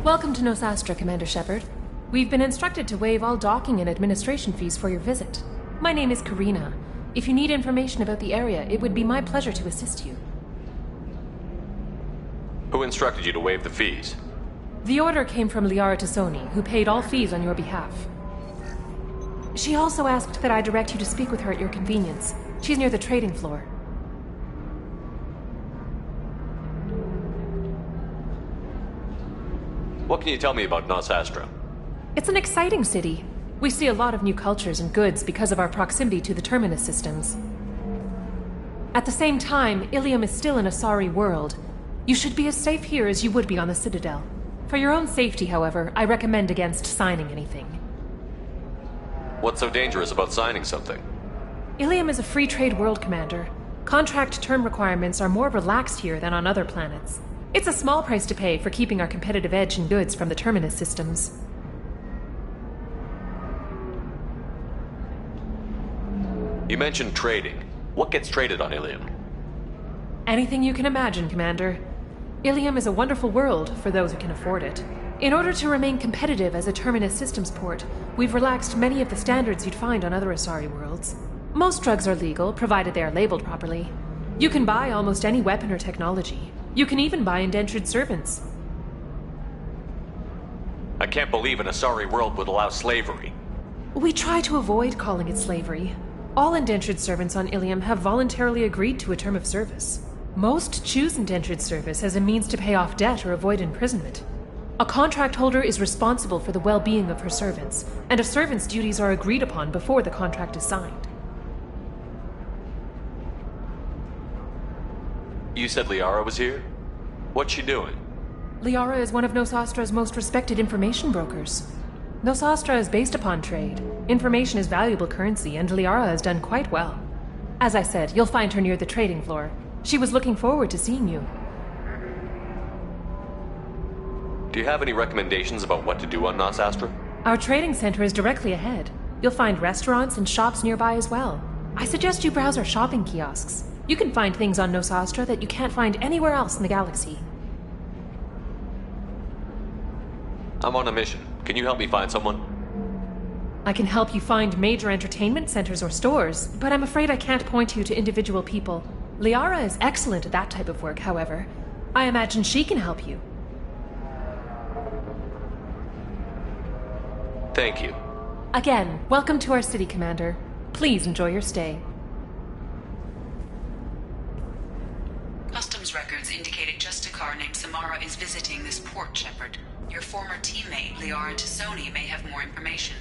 Welcome to Nosastra, Commander Shepard. We've been instructed to waive all docking and administration fees for your visit. My name is Karina. If you need information about the area, it would be my pleasure to assist you. Who instructed you to waive the fees? The order came from Liara Tassoni, who paid all fees on your behalf. She also asked that I direct you to speak with her at your convenience. She's near the trading floor. What can you tell me about Nosastra? It's an exciting city. We see a lot of new cultures and goods because of our proximity to the Terminus systems. At the same time, Ilium is still an Asari world. You should be as safe here as you would be on the Citadel. For your own safety, however, I recommend against signing anything. What's so dangerous about signing something? Ilium is a free trade world, Commander. Contract term requirements are more relaxed here than on other planets. It's a small price to pay for keeping our competitive edge in goods from the Terminus systems. You mentioned trading. What gets traded on Ilium? Anything you can imagine, Commander. Ilium is a wonderful world for those who can afford it. In order to remain competitive as a Terminus systems port, we've relaxed many of the standards you'd find on other Asari worlds. Most drugs are legal, provided they are labeled properly. You can buy almost any weapon or technology. You can even buy indentured servants. I can't believe an Asari world would allow slavery. We try to avoid calling it slavery. All indentured servants on Ilium have voluntarily agreed to a term of service. Most choose indentured service as a means to pay off debt or avoid imprisonment. A contract holder is responsible for the well-being of her servants, and a servant's duties are agreed upon before the contract is signed. You said Liara was here? What's she doing? Liara is one of Nosastra's most respected information brokers. Nosastra is based upon trade. Information is valuable currency, and Liara has done quite well. As I said, you'll find her near the trading floor. She was looking forward to seeing you. Do you have any recommendations about what to do on Nosastra? Our trading center is directly ahead. You'll find restaurants and shops nearby as well. I suggest you browse our shopping kiosks. You can find things on Nosastra that you can't find anywhere else in the galaxy. I'm on a mission. Can you help me find someone? I can help you find major entertainment centers or stores, but I'm afraid I can't point you to individual people. Liara is excellent at that type of work, however. I imagine she can help you. Thank you. Again, welcome to our city, Commander. Please enjoy your stay. Customs records indicate a Justicar named Samara is visiting this port, Shepard. Your former teammate, Liara Tassoni, may have more information.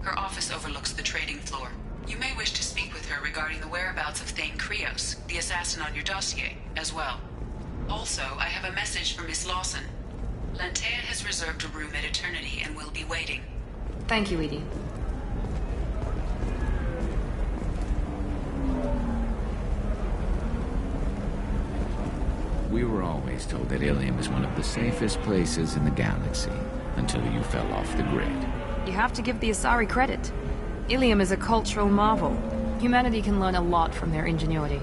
Her office overlooks the trading floor. You may wish to speak with her regarding the whereabouts of Thane Krios, the assassin on your dossier, as well. Also, I have a message for Miss Lawson. Lantea has reserved a room at Eternity and will be waiting. Thank you, Edie. We were always told that Ilium is one of the safest places in the galaxy, until you fell off the grid. You have to give the Asari credit. Ilium is a cultural marvel. Humanity can learn a lot from their ingenuity.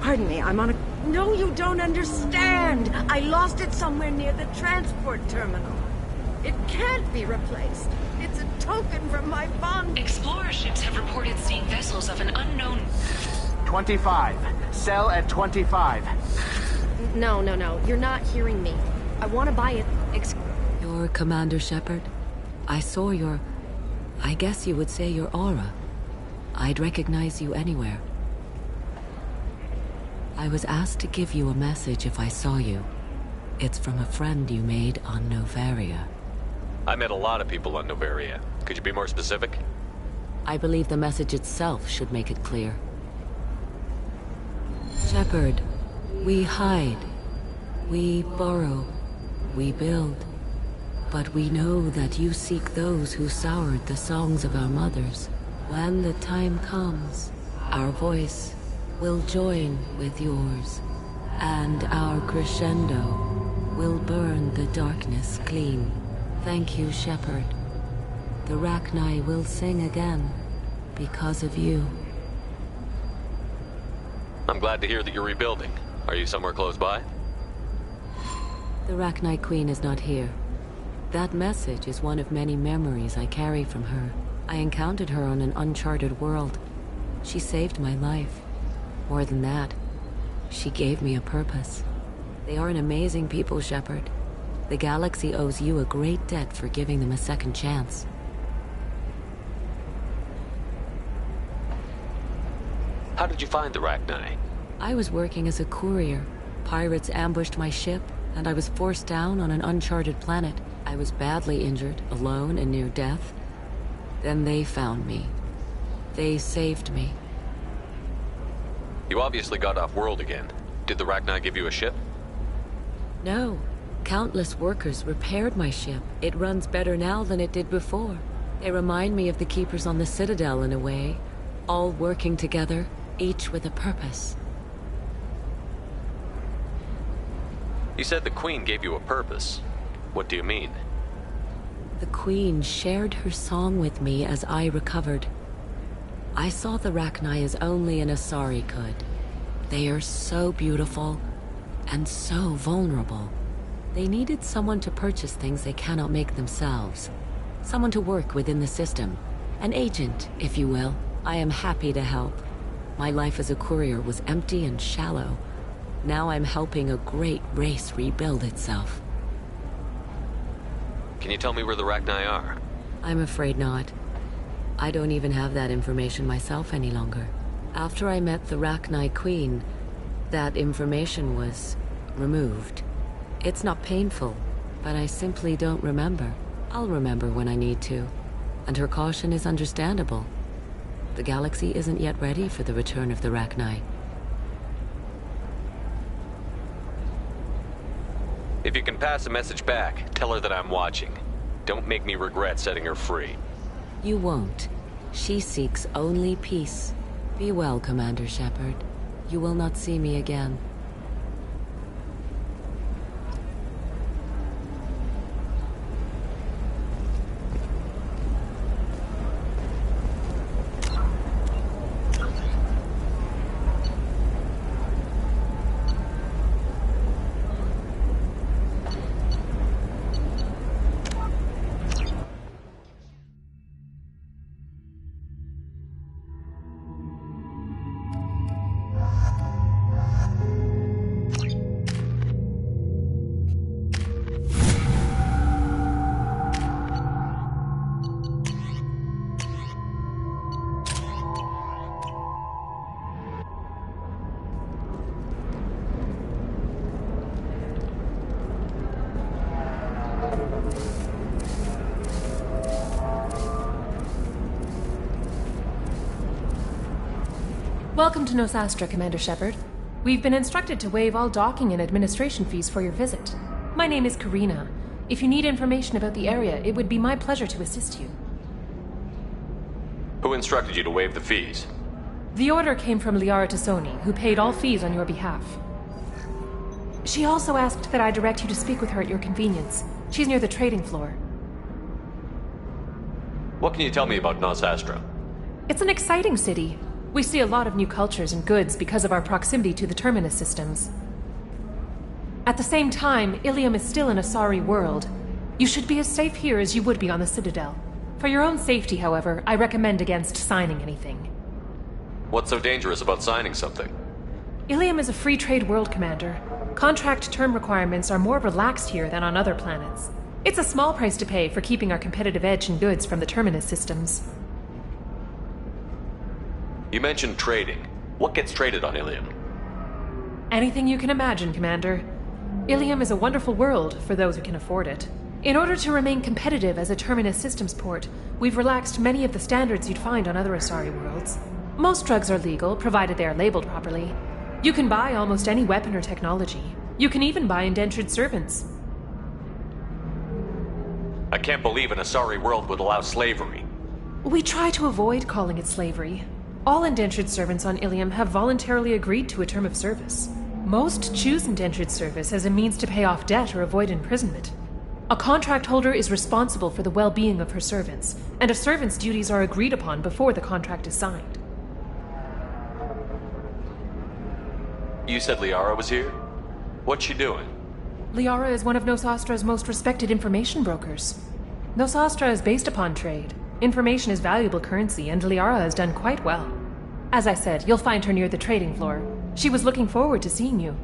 Pardon me, I'm on a... No, you don't understand! I lost it somewhere near the transport terminal. It can't be replaced. It's a token from my bond. Explorer ships have reported seeing vessels of an unknown... 25. Sell at 25. No. You're not hearing me. I want to buy it. You're Commander Shepard? I saw your... I guess you would say your aura. I'd recognize you anywhere. I was asked to give you a message if I saw you. It's from a friend you made on Novaria. I met a lot of people on Novaria. Could you be more specific? I believe the message itself should make it clear. Shepard, we hide. We borrow. We build. But we know that you seek those who soured the songs of our mothers. When the time comes, our voice will join with yours, and our crescendo will burn the darkness clean. Thank you, Shepard. The Rachni will sing again because of you. I'm glad to hear that you're rebuilding. Are you somewhere close by? The Rachni Queen is not here. That message is one of many memories I carry from her. I encountered her on an uncharted world. She saved my life. More than that, she gave me a purpose. They are an amazing people, Shepard. The galaxy owes you a great debt for giving them a second chance. How did you find the Rachni? I was working as a courier. Pirates ambushed my ship, and I was forced down on an uncharted planet. I was badly injured, alone and near death. Then they found me. They saved me. You obviously got off world again. Did the Rachni give you a ship? No. Countless workers repaired my ship. It runs better now than it did before. They remind me of the Keepers on the Citadel in a way. All working together, each with a purpose. You said the Queen gave you a purpose. What do you mean? The Queen shared her song with me as I recovered. I saw the Rachni as only an Asari could. They are so beautiful and so vulnerable. They needed someone to purchase things they cannot make themselves. Someone to work within the system. An agent, if you will. I am happy to help. My life as a courier was empty and shallow. Now I'm helping a great race rebuild itself. Can you tell me where the Rachni are? I'm afraid not. I don't even have that information myself any longer. After I met the Rachni Queen, that information was removed. It's not painful, but I simply don't remember. I'll remember when I need to. And her caution is understandable. The galaxy isn't yet ready for the return of the Rachni. If you can pass a message back, tell her that I'm watching. Don't make me regret setting her free. You won't. She seeks only peace. Be well, Commander Shepard. You will not see me again. Welcome to Nosastra, Commander Shepard. We've been instructed to waive all docking and administration fees for your visit. My name is Karina. If you need information about the area, it would be my pleasure to assist you. Who instructed you to waive the fees? The order came from Liara Tassoni, who paid all fees on your behalf. She also asked that I direct you to speak with her at your convenience. She's near the trading floor. What can you tell me about Nosastra? It's an exciting city. We see a lot of new cultures and goods because of our proximity to the Terminus systems. At the same time, Ilium is still an Asari world. You should be as safe here as you would be on the Citadel. For your own safety, however, I recommend against signing anything. What's so dangerous about signing something? Ilium is a free trade world, Commander. Contract term requirements are more relaxed here than on other planets. It's a small price to pay for keeping our competitive edge in goods from the Terminus systems. You mentioned trading. What gets traded on Ilium? Anything you can imagine, Commander. Ilium is a wonderful world for those who can afford it. In order to remain competitive as a Terminus systems port, we've relaxed many of the standards you'd find on other Asari worlds. Most drugs are legal, provided they are labeled properly. You can buy almost any weapon or technology. You can even buy indentured servants. I can't believe an Asari world would allow slavery. We try to avoid calling it slavery. All indentured servants on Ilium have voluntarily agreed to a term of service. Most choose indentured service as a means to pay off debt or avoid imprisonment. A contract holder is responsible for the well-being of her servants, and a servant's duties are agreed upon before the contract is signed. You said Liara was here? What's she doing? Liara is one of Nosastra's most respected information brokers. Nosastra is based upon trade. Information is valuable currency, and Liara has done quite well. As I said, you'll find her near the trading floor. She was looking forward to seeing you.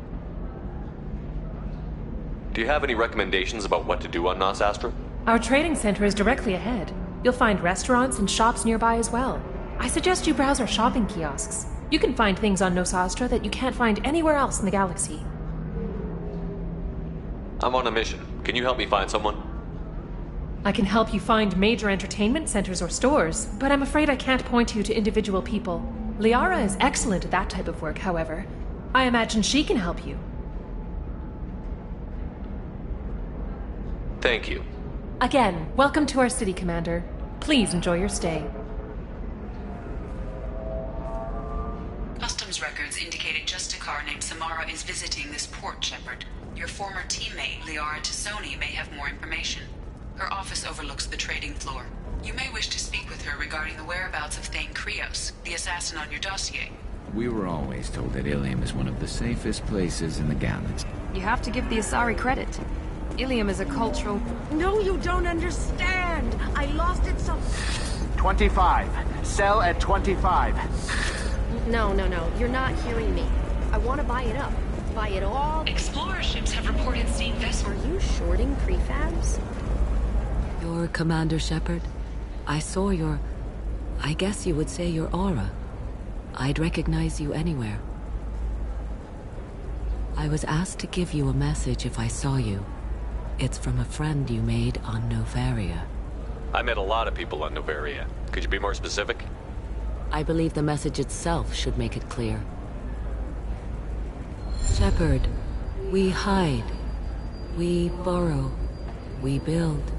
Do you have any recommendations about what to do on Nosastra? Our trading center is directly ahead. You'll find restaurants and shops nearby as well. I suggest you browse our shopping kiosks. You can find things on Nosastra that you can't find anywhere else in the galaxy. I'm on a mission. Can you help me find someone? I can help you find major entertainment centers or stores, but I'm afraid I can't point you to individual people. Liara is excellent at that type of work, however. I imagine she can help you. Thank you. Again, welcome to our city, Commander. Please enjoy your stay. Customs records indicate a Justicar named Samara is visiting this port, Shepard. Your former teammate, Liara Tassoni, may have more information. Her office overlooks the trading floor. You may wish to speak with her regarding the whereabouts of Thane Krios, the assassin on your dossier. We were always told that Ilium is one of the safest places in the galaxy. You have to give the Asari credit. Ilium is a cultural... No, you don't understand. I lost it some... 25. Sell at 25. No. You're not hearing me. I want to buy it up. Buy it all. Explorer ships have reported seeing vessels. Are you shorting prefabs? You're Commander Shepard? I saw your... I guess you would say your aura. I'd recognize you anywhere. I was asked to give you a message if I saw you. It's from a friend you made on Novaria. I met a lot of people on Novaria. Could you be more specific? I believe the message itself should make it clear. Shepard, we hide. We borrow. We build.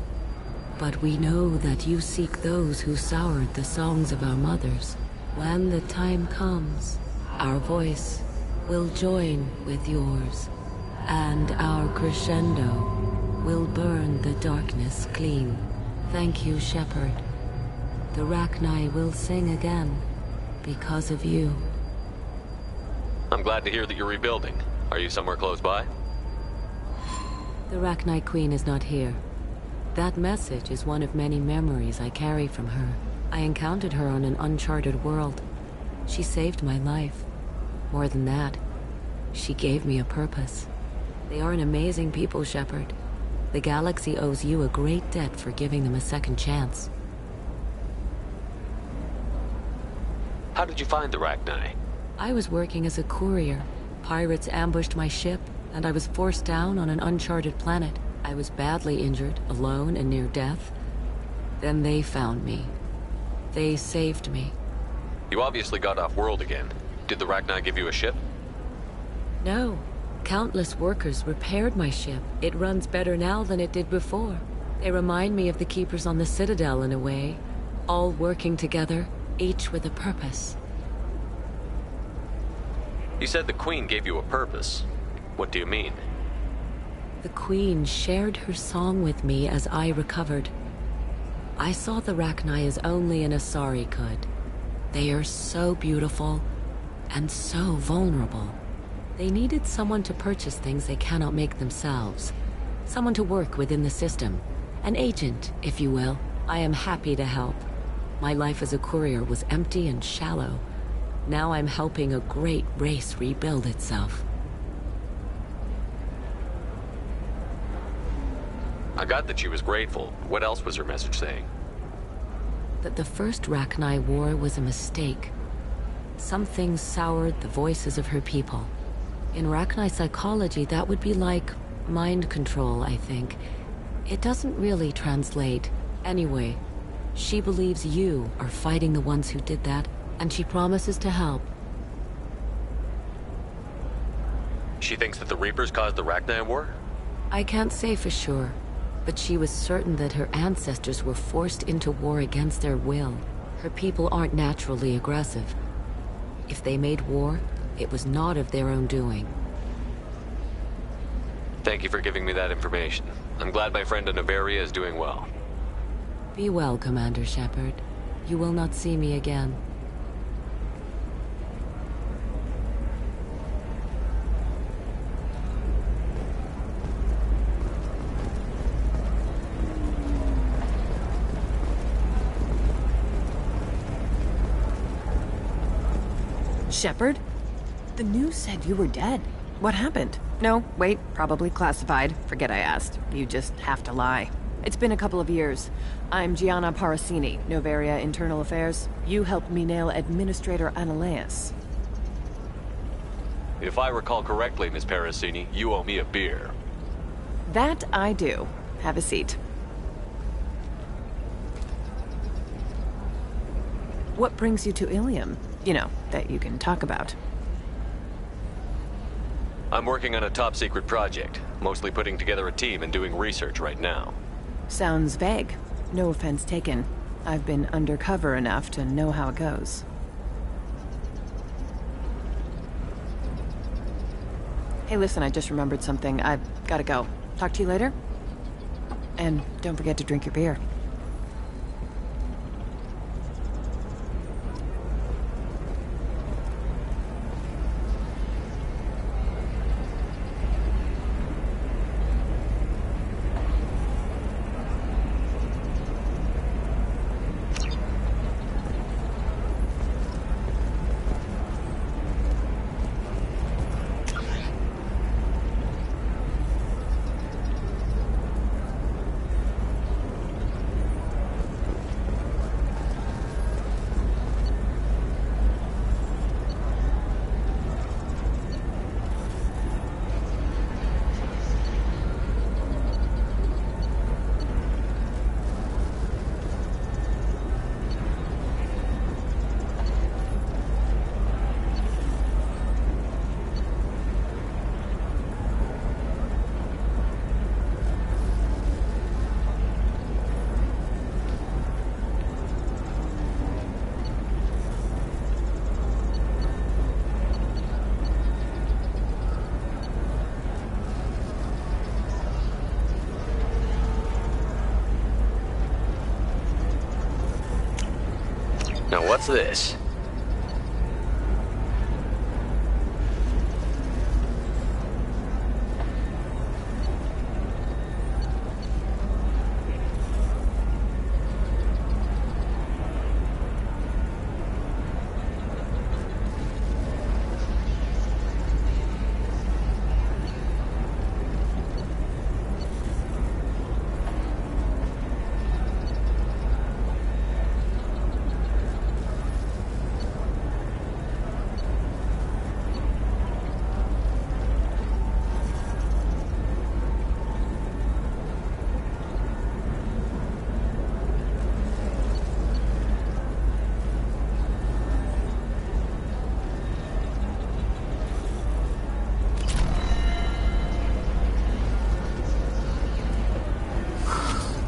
But we know that you seek those who soured the songs of our mothers. When the time comes, our voice will join with yours, and our crescendo will burn the darkness clean. Thank you, Shepard. The Rachni will sing again because of you. I'm glad to hear that you're rebuilding. Are you somewhere close by? The Rachni Queen is not here. That message is one of many memories I carry from her. I encountered her on an uncharted world. She saved my life. More than that, she gave me a purpose. They are an amazing people, Shepard. The galaxy owes you a great debt for giving them a second chance. How did you find the Rachni? I was working as a courier. Pirates ambushed my ship, and I was forced down on an uncharted planet. I was badly injured, alone and near death. Then they found me. They saved me. You obviously got off-world again. Did the Rachni give you a ship? No. Countless workers repaired my ship. It runs better now than it did before. They remind me of the Keepers on the Citadel in a way. All working together, each with a purpose. You said the Queen gave you a purpose. What do you mean? The Queen shared her song with me as I recovered. I saw the Rachni as only an Asari could. They are so beautiful and so vulnerable. They needed someone to purchase things they cannot make themselves. Someone to work within the system. An agent, if you will. I am happy to help. My life as a courier was empty and shallow. Now I'm helping a great race rebuild itself. I got that she was grateful. What else was her message saying? That the first Rachni war was a mistake. Something soured the voices of her people. In Rachni psychology, that would be like mind control, I think. It doesn't really translate. Anyway, she believes you are fighting the ones who did that, and she promises to help. She thinks that the Reapers caused the Rachni war? I can't say for sure, but she was certain that her ancestors were forced into war against their will. Her people aren't naturally aggressive. If they made war, it was not of their own doing. Thank you for giving me that information. I'm glad my friend in Novaria is doing well. Be well, Commander Shepard. You will not see me again. Shepard? The news said you were dead. What happened? No, wait, probably classified. Forget I asked. You just have to lie. It's been a couple of years. I'm Gianna Parasini, Noveria Internal Affairs. You helped me nail Administrator Analeas. If I recall correctly, Miss Parasini, you owe me a beer. That I do. Have a seat. What brings you to Ilium? You know, that you can talk about. I'm working on a top-secret project, mostly putting together a team and doing research right now. Sounds vague. No offense taken. I've been undercover enough to know how it goes. Hey, listen, I just remembered something. I've gotta go. Talk to you later? And don't forget to drink your beer. Now what's this?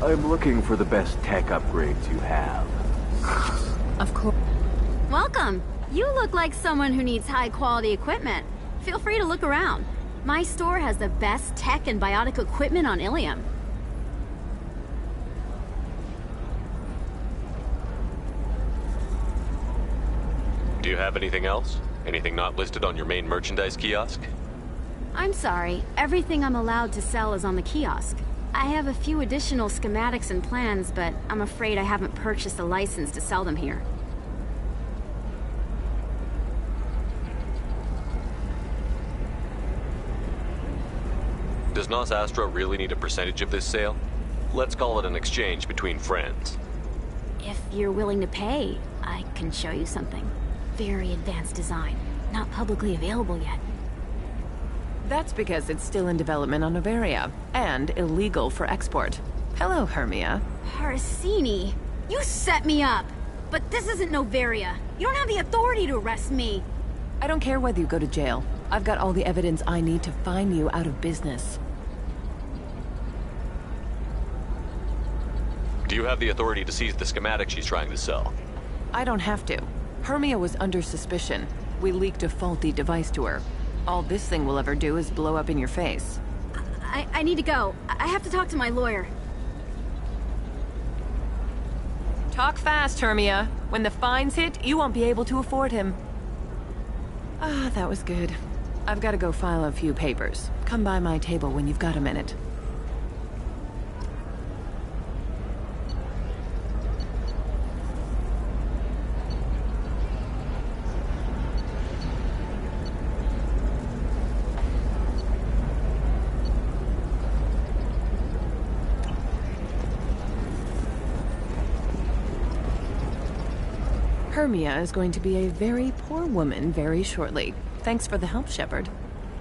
I'm looking for the best tech upgrades you have. Of course. Welcome. You look like someone who needs high-quality equipment. Feel free to look around. My store has the best tech and biotic equipment on Ilium. Do you have anything else? Anything not listed on your main merchandise kiosk? I'm sorry. Everything I'm allowed to sell is on the kiosk. I have a few additional schematics and plans, but I'm afraid I haven't purchased a license to sell them here. Does Nos Astra really need a percentage of this sale? Let's call it an exchange between friends. If you're willing to pay, I can show you something. Very advanced design. Not publicly available yet. That's because it's still in development on Noveria, and illegal for export. Hello, Hermia. Parasini, you set me up! But this isn't Noveria. You don't have the authority to arrest me. I don't care whether you go to jail. I've got all the evidence I need to find you out of business. Do you have the authority to seize the schematic she's trying to sell? I don't have to. Hermia was under suspicion. We leaked a faulty device to her. All this thing will ever do is blow up in your face. I need to go. I have to talk to my lawyer. Talk fast, Hermia. When the fines hit, you won't be able to afford him. Ah, that was good. I've got to go file a few papers. Come by my table when you've got a minute. Hermia is going to be a very poor woman very shortly. Thanks for the help, Shepard.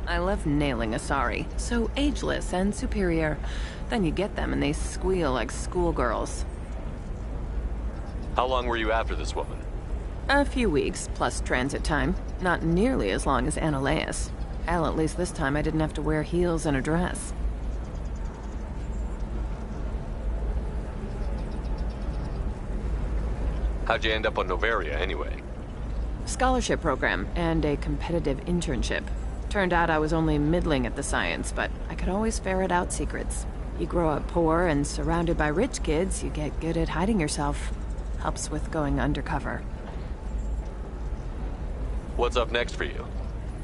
I love nailing Asari. So ageless and superior. Then you get them and they squeal like schoolgirls. How long were you after this woman? A few weeks, plus transit time. Not nearly as long as Annaleus. Hell, at least this time I didn't have to wear heels and a dress. How'd you end up on Noveria, anyway? Scholarship program and a competitive internship. Turned out I was only middling at the science, but I could always ferret out secrets. You grow up poor and surrounded by rich kids, you get good at hiding yourself. Helps with going undercover. What's up next for you?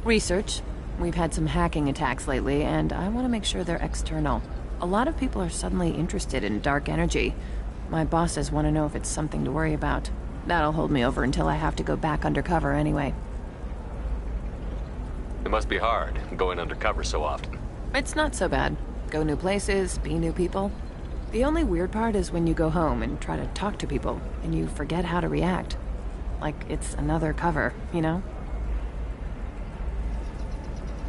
Research. We've had some hacking attacks lately, and I want to make sure they're external. A lot of people are suddenly interested in dark energy. My bosses want to know if it's something to worry about. That'll hold me over until I have to go back undercover anyway. It must be hard, going undercover so often. It's not so bad. Go new places, be new people. The only weird part is when you go home and try to talk to people, and you forget how to react. Like it's another cover, you know?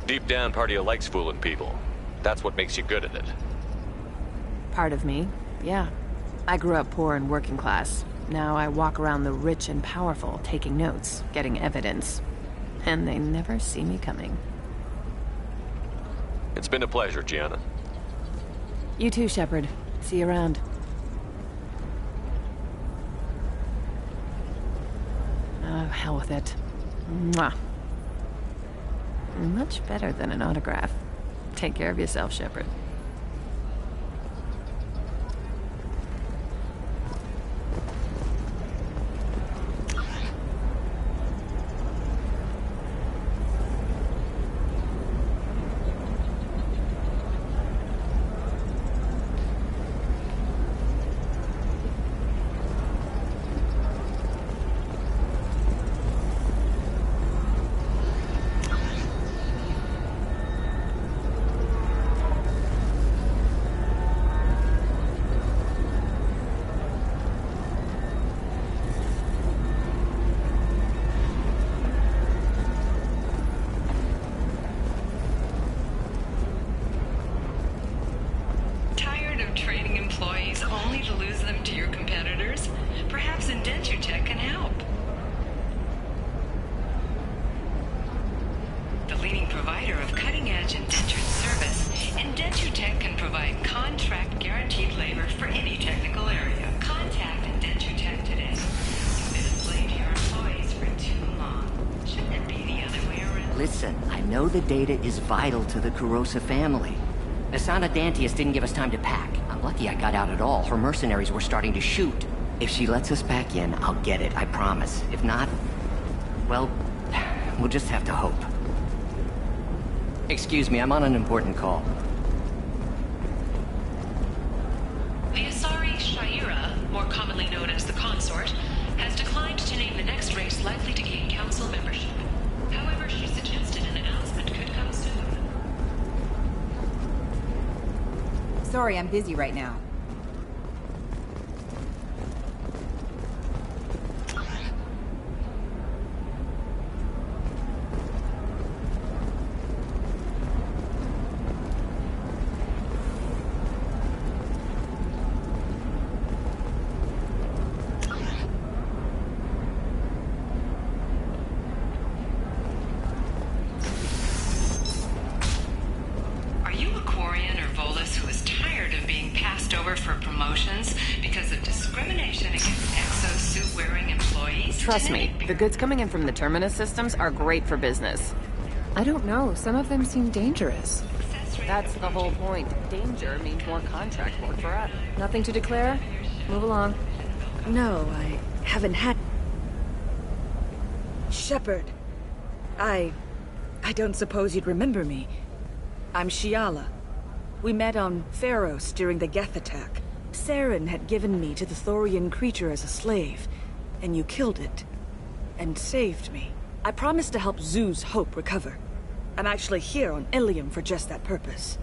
Deep down, part of you likes fooling people. That's what makes you good at it. Part of me, yeah. I grew up poor and working class. Now I walk around the rich and powerful, taking notes, getting evidence. And they never see me coming. It's been a pleasure, Gianna. You too, Shepard. See you around. Oh, hell with it. Mwah. Much better than an autograph. Take care of yourself, Shepard. Listen, I know the data is vital to the Kurosa family. Asana Dantius didn't give us time to pack. I'm lucky I got out at all. Her mercenaries were starting to shoot. If she lets us back in, I'll get it, I promise. If not, well, we'll just have to hope. Excuse me, I'm on an important call. The Asari Shaira, more commonly known as the Consort, has declined to name the next race likely to gain council membership. However, she suggested an announcement could come soon. Sorry, I'm busy right now. Trust me, the goods coming in from the Terminus systems are great for business. I don't know, some of them seem dangerous. That's the whole point. Danger means more contract work for us. Nothing to declare? Move along. No, I haven't had... Shepard. I don't suppose you'd remember me. I'm Shiala. We met on Pharos during the Geth attack. Saren had given me to the Thorian creature as a slave, and you killed it. And saved me. I promised to help Zoo's Hope recover. I'm actually here on Ilium for just that purpose.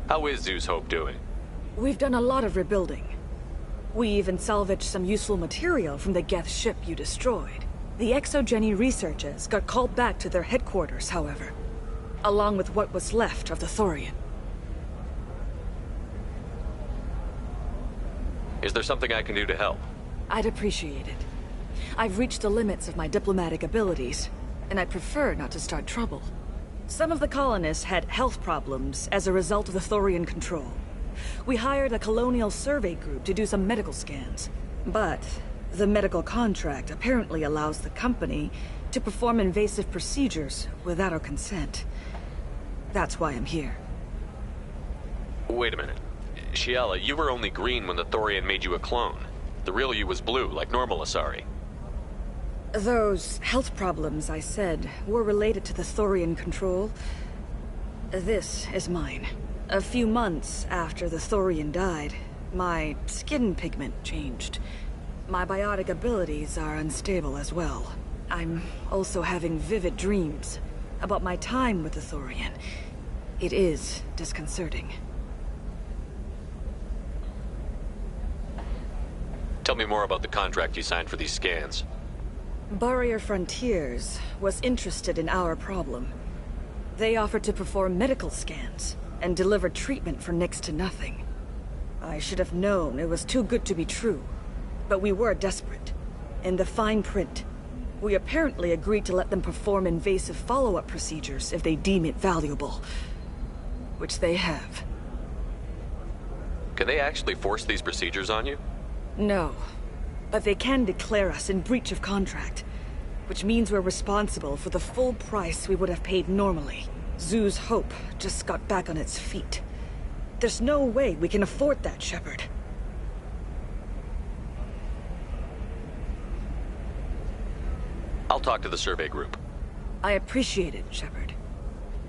How is Zeus Hope doing? We've done a lot of rebuilding. We even salvaged some useful material from the Geth ship you destroyed. The Exogeny researchers got called back to their headquarters, however, along with what was left of the Thorian. Is there something I can do to help? I'd appreciate it. I've reached the limits of my diplomatic abilities, and I prefer not to start trouble. Some of the colonists had health problems as a result of the Thorian control. We hired a colonial survey group to do some medical scans. But the medical contract apparently allows the company to perform invasive procedures without our consent. That's why I'm here. Wait a minute. Shiala, you were only green when the Thorian made you a clone. The real you was blue, like normal Asari. Those health problems I said were related to the Thorian control. This is mine. A few months after the Thorian died, my skin pigment changed. My biotic abilities are unstable as well. I'm also having vivid dreams about my time with the Thorian. It is disconcerting. Tell me more about the contract you signed for these scans. Barrier Frontiers was interested in our problem. They offered to perform medical scans and deliver treatment for next to nothing. I should have known it was too good to be true, but we were desperate. In the fine print, we apparently agreed to let them perform invasive follow-up procedures if they deem it valuable. Which they have. Can they actually force these procedures on you? No, but they can declare us in breach of contract, which means we're responsible for the full price we would have paid normally. Zoo's hope just got back on its feet. There's no way we can afford that, Shepard. I'll talk to the survey group. I appreciate it, Shepard.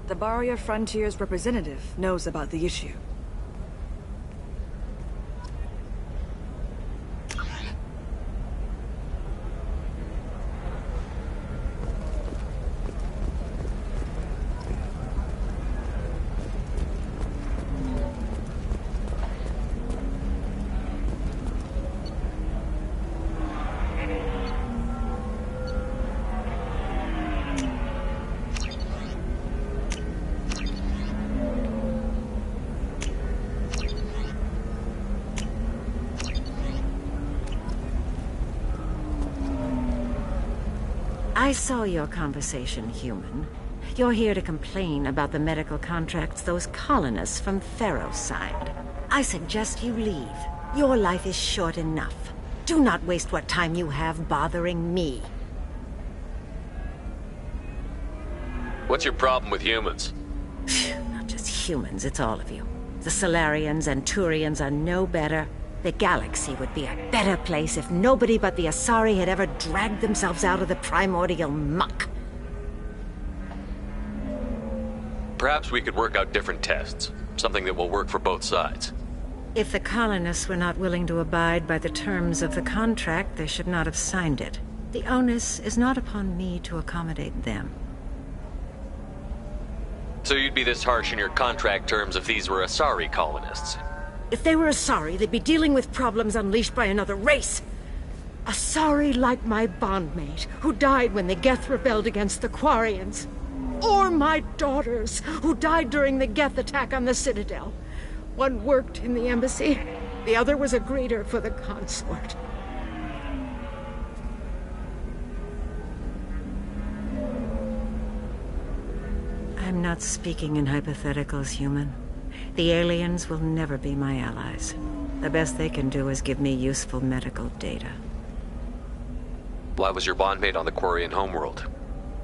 The Barrier Frontiers representative knows about the issue. I saw your conversation, human. You're here to complain about the medical contracts those colonists from Theros signed. I suggest you leave. Your life is short enough. Do not waste what time you have bothering me. What's your problem with humans? Not just humans, it's all of you. The Solarians and Turians are no better. The galaxy would be a better place if nobody but the Asari had ever dragged themselves out of the primordial muck. Perhaps we could work out different tests. Something that will work for both sides. If the colonists were not willing to abide by the terms of the contract, they should not have signed it. The onus is not upon me to accommodate them. So you'd be this harsh in your contract terms if these were Asari colonists? If they were Asari, they'd be dealing with problems unleashed by another race. Asari like my bondmate, who died when the Geth rebelled against the Quarians. Or my daughters, who died during the Geth attack on the Citadel. One worked in the embassy, the other was a greeter for the consort. I'm not speaking in hypotheticals, human. The aliens will never be my allies. The best they can do is give me useful medical data. Why was your bondmate on the Quarian homeworld?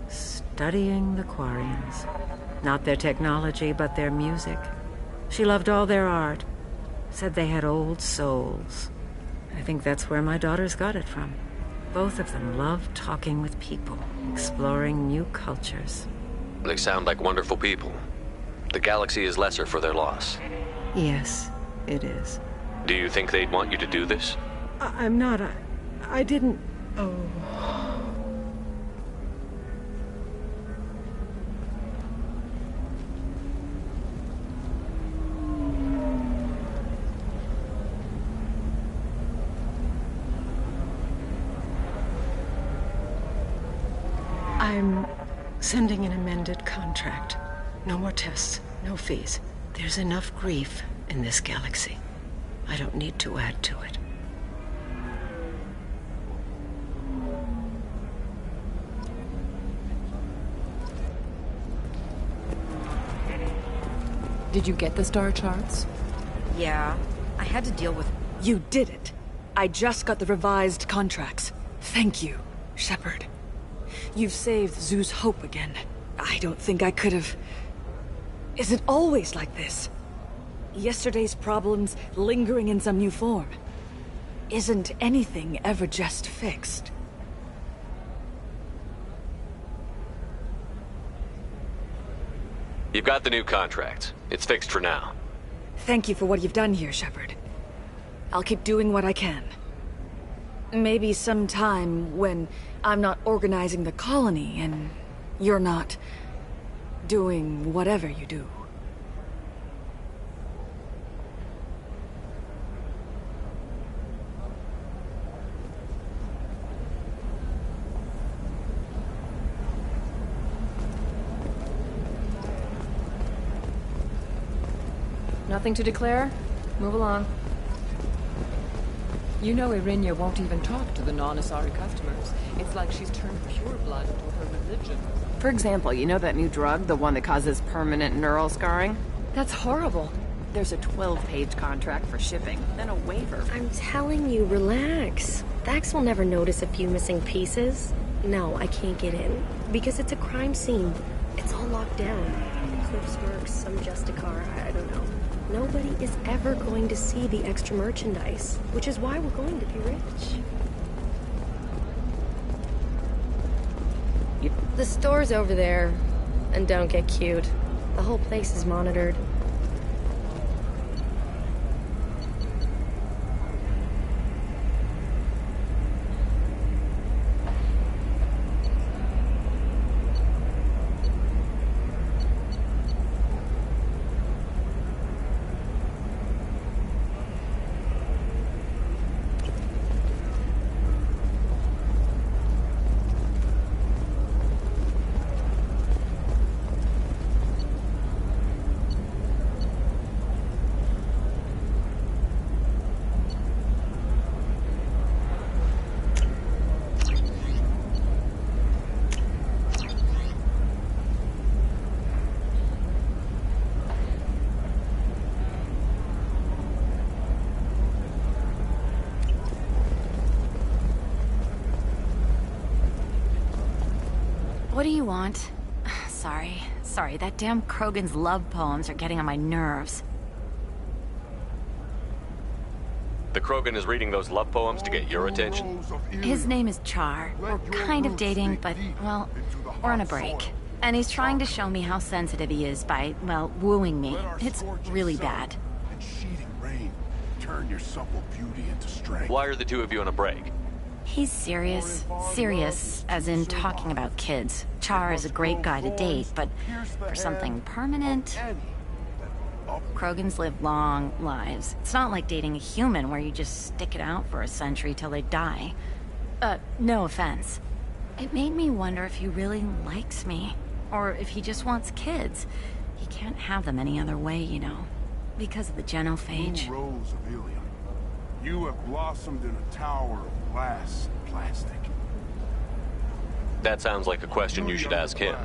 Studying the Quarians. Not their technology, but their music. She loved all their art. Said they had old souls. I think that's where my daughters got it from. Both of them loved talking with people, exploring new cultures. They sound like wonderful people. The galaxy is lesser for their loss. Yes, it is. Do you think they'd want you to do this? I'm not. I didn't. Oh. I'm sending an amended contract. No more tests, no fees. There's enough grief in this galaxy. I don't need to add to it. Did you get the star charts? Yeah, I had to deal with... You did it. I just got the revised contracts. Thank you, Shepard. You've saved Zoo's hope again. I don't think I could have... Is it always like this? Yesterday's problems lingering in some new form. Isn't anything ever just fixed? You've got the new contract. It's fixed for now. Thank you for what you've done here, Shepard. I'll keep doing what I can. Maybe sometime when I'm not organizing the colony and you're not doing whatever you do. Nothing to declare? Move along. You know Irinia won't even talk to the non-Asari customers. It's like she's turned pureblood into her religion. For example, you know that new drug, the one that causes permanent neural scarring? That's horrible. There's a 12-page contract for shipping, then a waiver. I'm telling you, relax. Thax will never notice a few missing pieces. No, I can't get in. Because it's a crime scene. It's all locked down. Cliff's works, some Justicar, I don't know. Nobody is ever going to see the extra merchandise, which is why we're going to be rich. The store's over there, and don't get cute. The whole place is monitored. What do you want? Sorry, that damn Krogan's love poems are getting on my nerves. The Krogan is reading those love poems to get your attention? His name is Char. We're kind of dating, but, well, we're on a break. And he's trying to show me how sensitive he is by, well, wooing me. It's really bad. Turn your supple beauty into strength. Why are the two of you on a break? He's serious. Serious, as in talking about kids. Char is a great guy to date, but for something permanent... Krogans live long lives. It's not like dating a human where you just stick it out for a century till they die. No offense. It made me wonder if he really likes me. Or if he just wants kids. He can't have them any other way, you know. Because of the genophage. Rose of Ilium. You have blossomed in a tower of glass and plastic. That sounds like a question you should ask him.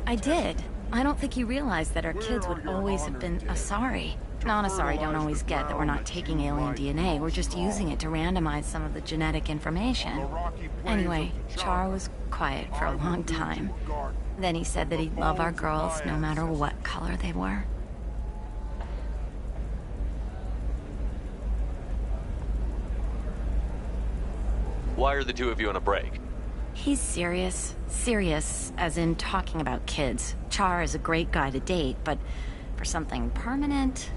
I did. I don't think he realized that our kids would always have been Asari. Non-Asari don't always get that we're not taking alien DNA, we're just using it to randomize some of the genetic information. Anyway, Char was quiet for a long time. Then he said that he'd love our girls no matter what color they were. Why are the two of you on a break? He's serious. Serious, as in talking about kids. Char is a great guy to date, but for something permanent...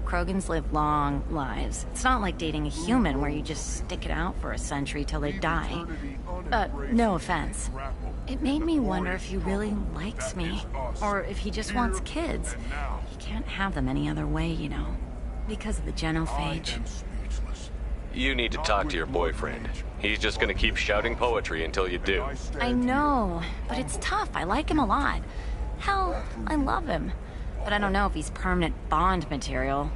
Krogans live long lives. It's not like dating a human where you just stick it out for a century till they die. No offense. It made me wonder if he really likes me. Or if he just wants kids. He can't have them any other way, you know. Because of the genophage. You need to talk to your boyfriend. He's just gonna keep shouting poetry until you do. I know, but it's tough. I like him a lot. Hell, I love him. But I don't know if he's permanent Bond material.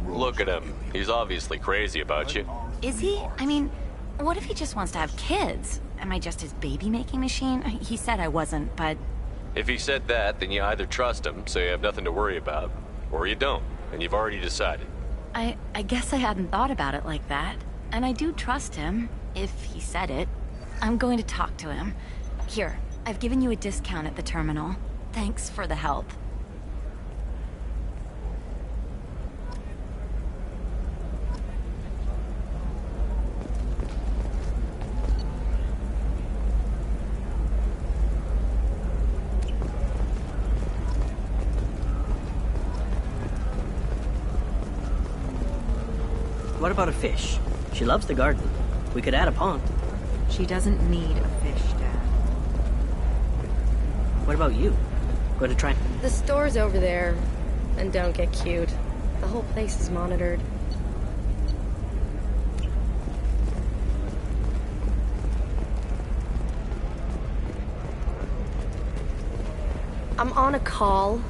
Look at him. He's obviously crazy about you. Is he? I mean, what if he just wants to have kids? Am I just his baby-making machine? He said I wasn't, but... If he said that, then you either trust him, so you have nothing to worry about, or you don't, and you've already decided. I guess I hadn't thought about it like that. And I do trust him, if he said it. I'm going to talk to him. Here, I've given you a discount at the terminal. Thanks for the help. What about a fish? She loves the garden. We could add a pond. She doesn't need a fish, Dad. What about you? Going to try... The store's over there. And don't get cute. The whole place is monitored. I'm on a call.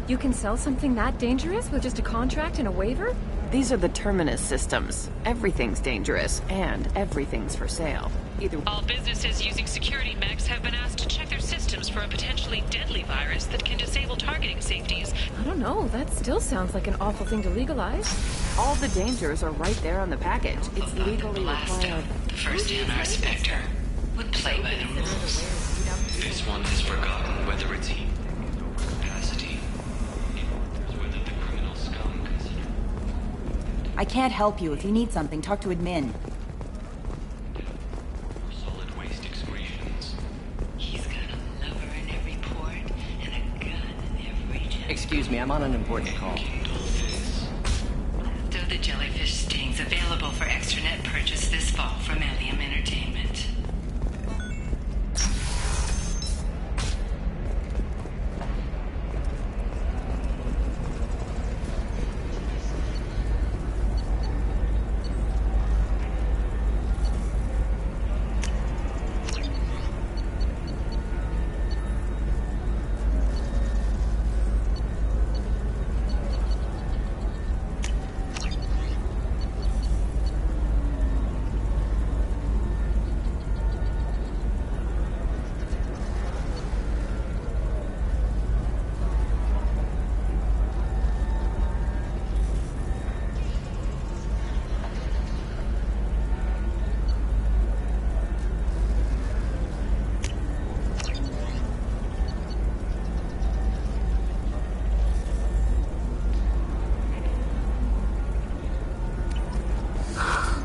You can sell something that dangerous with just a contract and a waiver? These are the Terminus systems. Everything's dangerous, and everything's for sale. Either... All businesses using security mechs have been asked to check their systems for a potentially deadly virus that can disable targeting safeties. I don't know, that still sounds like an awful thing to legalize. All the dangers are right there on the package. It's legally required. The first NR Spectre would play by the rules. This one has forgotten whether it's he. I can't help you. If you need something, talk to admin. Solid waste excretions. He's got a lover in every port and a gun in every jet. Excuse me, I'm on an important call. Do the jellyfish stings available for extranet purchase this fall from Allium Entertainment.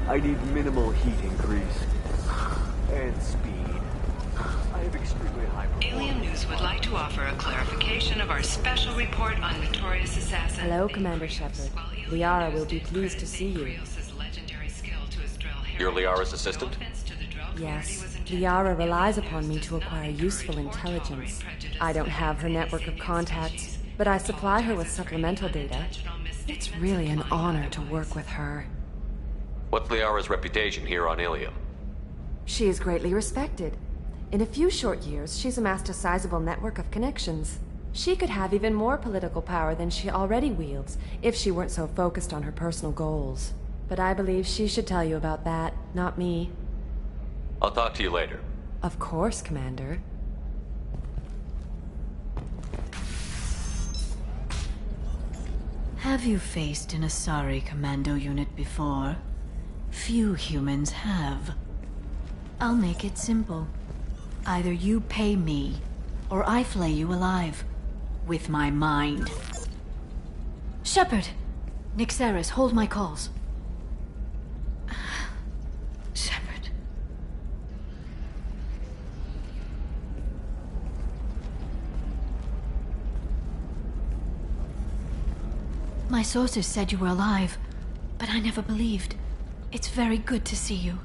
I need minimal heat increase. And speed. I have extremely high performance. Alien News would like to offer a clarification of our special report on Notorious Assassin. Hello, Commander Shepard. Liara will be pleased to see you. You're Liara's assistant? Yes. Liara relies upon me to acquire useful intelligence. I don't have her network of contacts, but I supply her with supplemental data. It's really an honor to work with her. What's Liara's reputation here on Ilium? She is greatly respected. In a few short years, she's amassed a sizable network of connections. She could have even more political power than she already wields, if she weren't so focused on her personal goals. But I believe she should tell you about that, not me. I'll talk to you later. Of course, Commander. Have you faced an Asari commando unit before? Few humans have. I'll make it simple. Either you pay me, or I flay you alive. With my mind. Shepard! Nixeris, hold my calls. Shepard. My sources said you were alive, but I never believed. It's very good to see you.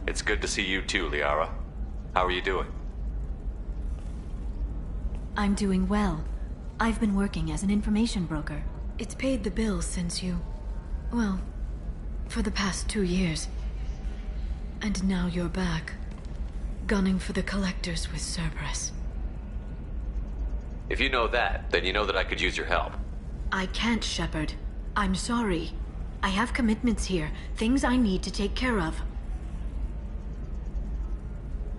It's good to see you too, Liara. How are you doing? I'm doing well. I've been working as an information broker. It's paid the bills since you... well, for the past 2 years. And now you're back, gunning for the collectors with Cerberus. If you know that, then you know that I could use your help. I can't, Shepard. I'm sorry. I have commitments here, things I need to take care of.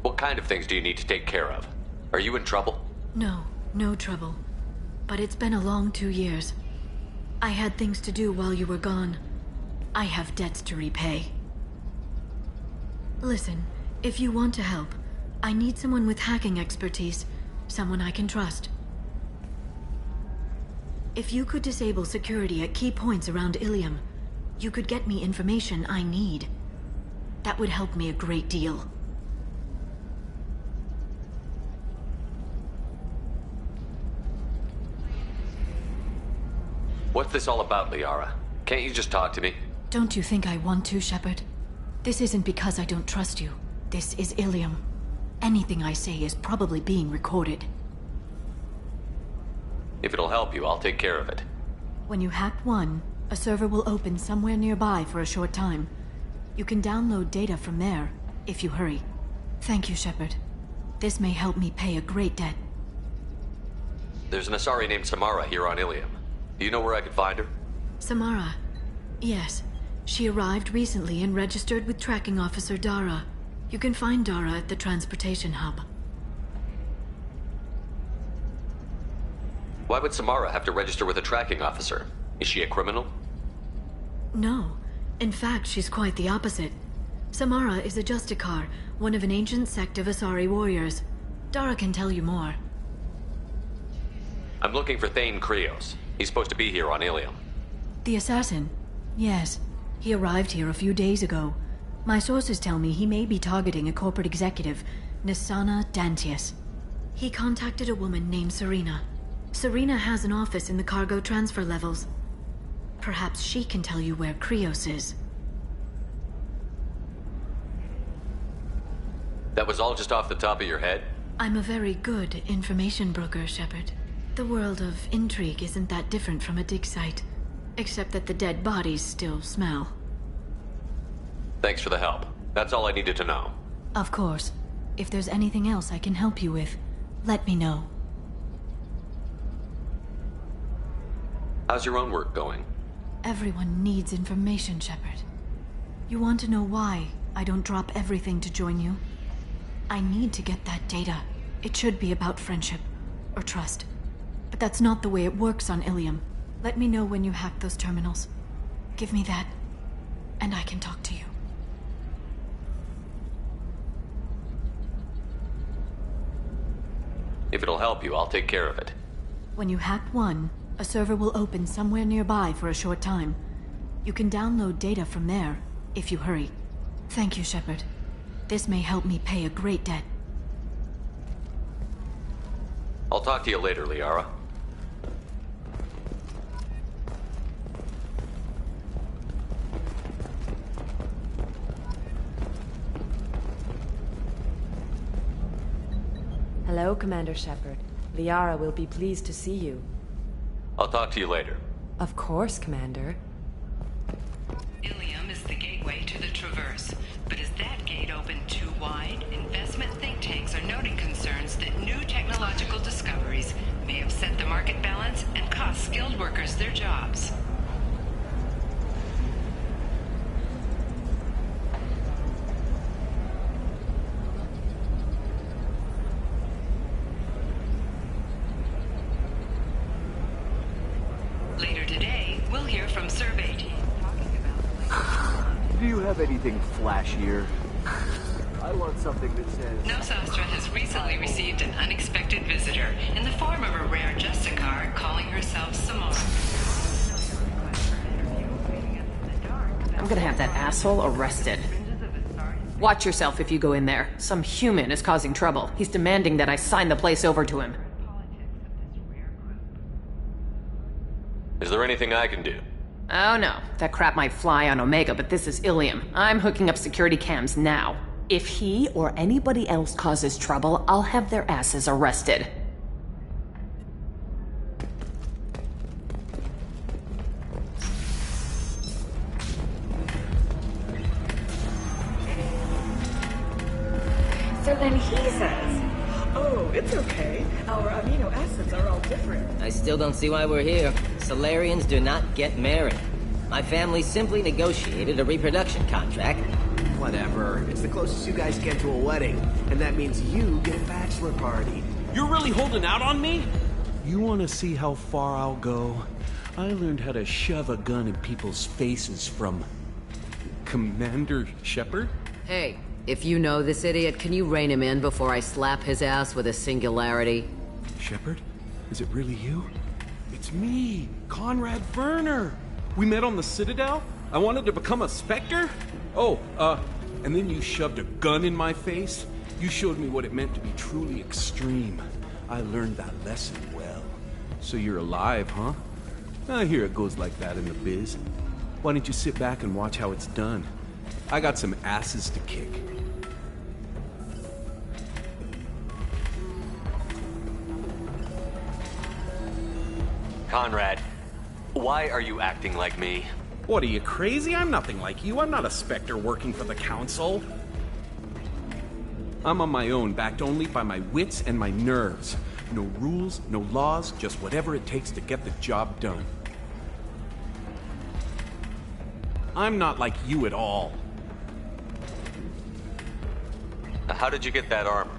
What kind of things do you need to take care of? Are you in trouble? No, no trouble. But it's been a long 2 years. I had things to do while you were gone. I have debts to repay. Listen, if you want to help, I need someone with hacking expertise. Someone I can trust. If you could disable security at key points around Ilium, you could get me information I need. That would help me a great deal. What's this all about, Liara? Can't you just talk to me? Don't you think I want to, Shepard? This isn't because I don't trust you. This is Ilium. Anything I say is probably being recorded. If it'll help you, I'll take care of it. When you hack one, a server will open somewhere nearby for a short time. You can download data from there, if you hurry. Thank you, Shepard. This may help me pay a great debt. There's an Asari named Samara here on Ilium. Do you know where I could find her? Samara. Yes. She arrived recently and registered with Tracking Officer Dara. You can find Dara at the transportation hub. Why would Samara have to register with a tracking officer? Is she a criminal? No. In fact, she's quite the opposite. Samara is a Justicar, one of an ancient sect of Asari warriors. Dara can tell you more. I'm looking for Thane Krios. He's supposed to be here on Ilium. The assassin? Yes. He arrived here a few days ago. My sources tell me he may be targeting a corporate executive, Asana Dantius. He contacted a woman named Serena. Serena has an office in the cargo transfer levels. Perhaps she can tell you where Krios is. That was all just off the top of your head? I'm a very good information broker, Shepard. The world of intrigue isn't that different from a dig site, except that the dead bodies still smell. Thanks for the help. That's all I needed to know. Of course. If there's anything else I can help you with, let me know. How's your own work going? Everyone needs information, Shepard. You want to know why I don't drop everything to join you? I need to get that data. It should be about friendship, or trust. But that's not the way it works on Ilium. Let me know when you hack those terminals. Give me that, and I can talk to you. If it'll help you, I'll take care of it. When you hack one, a server will open somewhere nearby for a short time. You can download data from there, if you hurry. Thank you, Shepard. This may help me pay a great debt. I'll talk to you later, Liara. Hello, Commander Shepard. Liara will be pleased to see you. I'll talk to you later. Of course, Commander. Ilium is the gateway to the Traverse. But is that gate open too wide? Investment think tanks are noting concerns that new technological discoveries may upset the market balance and cost skilled workers their jobs. Later today, we'll hear from Survey Team talking about... Do you have anything flashier? I want something that says... Nosastra has recently received an unexpected visitor in the form of a rare Justicar calling herself Samara. I'm gonna have that asshole arrested. Watch yourself if you go in there. Some human is causing trouble. He's demanding that I sign the place over to him. Is there anything I can do? Oh no, that crap might fly on Omega, but this is Ilium. I'm hooking up security cams now. If he or anybody else causes trouble, I'll have their asses arrested. So then he says, "Oh, it's okay. Our amino acids are all different." I still don't see why we're here. Solarians do not get married. My family simply negotiated a reproduction contract. Whatever. It's the closest you guys get to a wedding. And that means you get a bachelor party. You're really holding out on me? You want to see how far I'll go? I learned how to shove a gun in people's faces from... Commander Shepard? Hey, if you know this idiot, can you rein him in before I slap his ass with a singularity? Shepard? Is it really you? It's me, Conrad Werner. We met on the Citadel? I wanted to become a Spectre? Oh, and then you shoved a gun in my face? You showed me what it meant to be truly extreme. I learned that lesson well. So you're alive, huh? I hear it goes like that in the biz. Why don't you sit back and watch how it's done? I got some asses to kick. Conrad, why are you acting like me? What, are you crazy? I'm nothing like you. I'm not a Spectre working for the Council. I'm on my own, backed only by my wits and my nerves. No rules, no laws, just whatever it takes to get the job done. I'm not like you at all. How did you get that armor?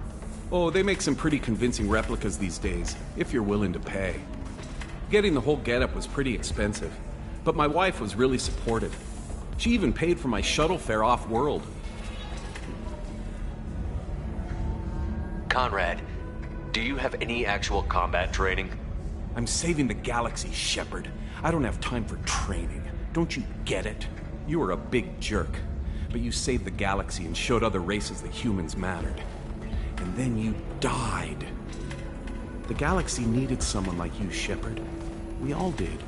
Oh, they make some pretty convincing replicas these days, if you're willing to pay. Getting the whole getup was pretty expensive, but my wife was really supportive. She even paid for my shuttle fare off-world. Conrad, do you have any actual combat training? I'm saving the galaxy, Shepard. I don't have time for training. Don't you get it? You were a big jerk, but you saved the galaxy and showed other races that humans mattered. And then you died. The galaxy needed someone like you, Shepard. We all did.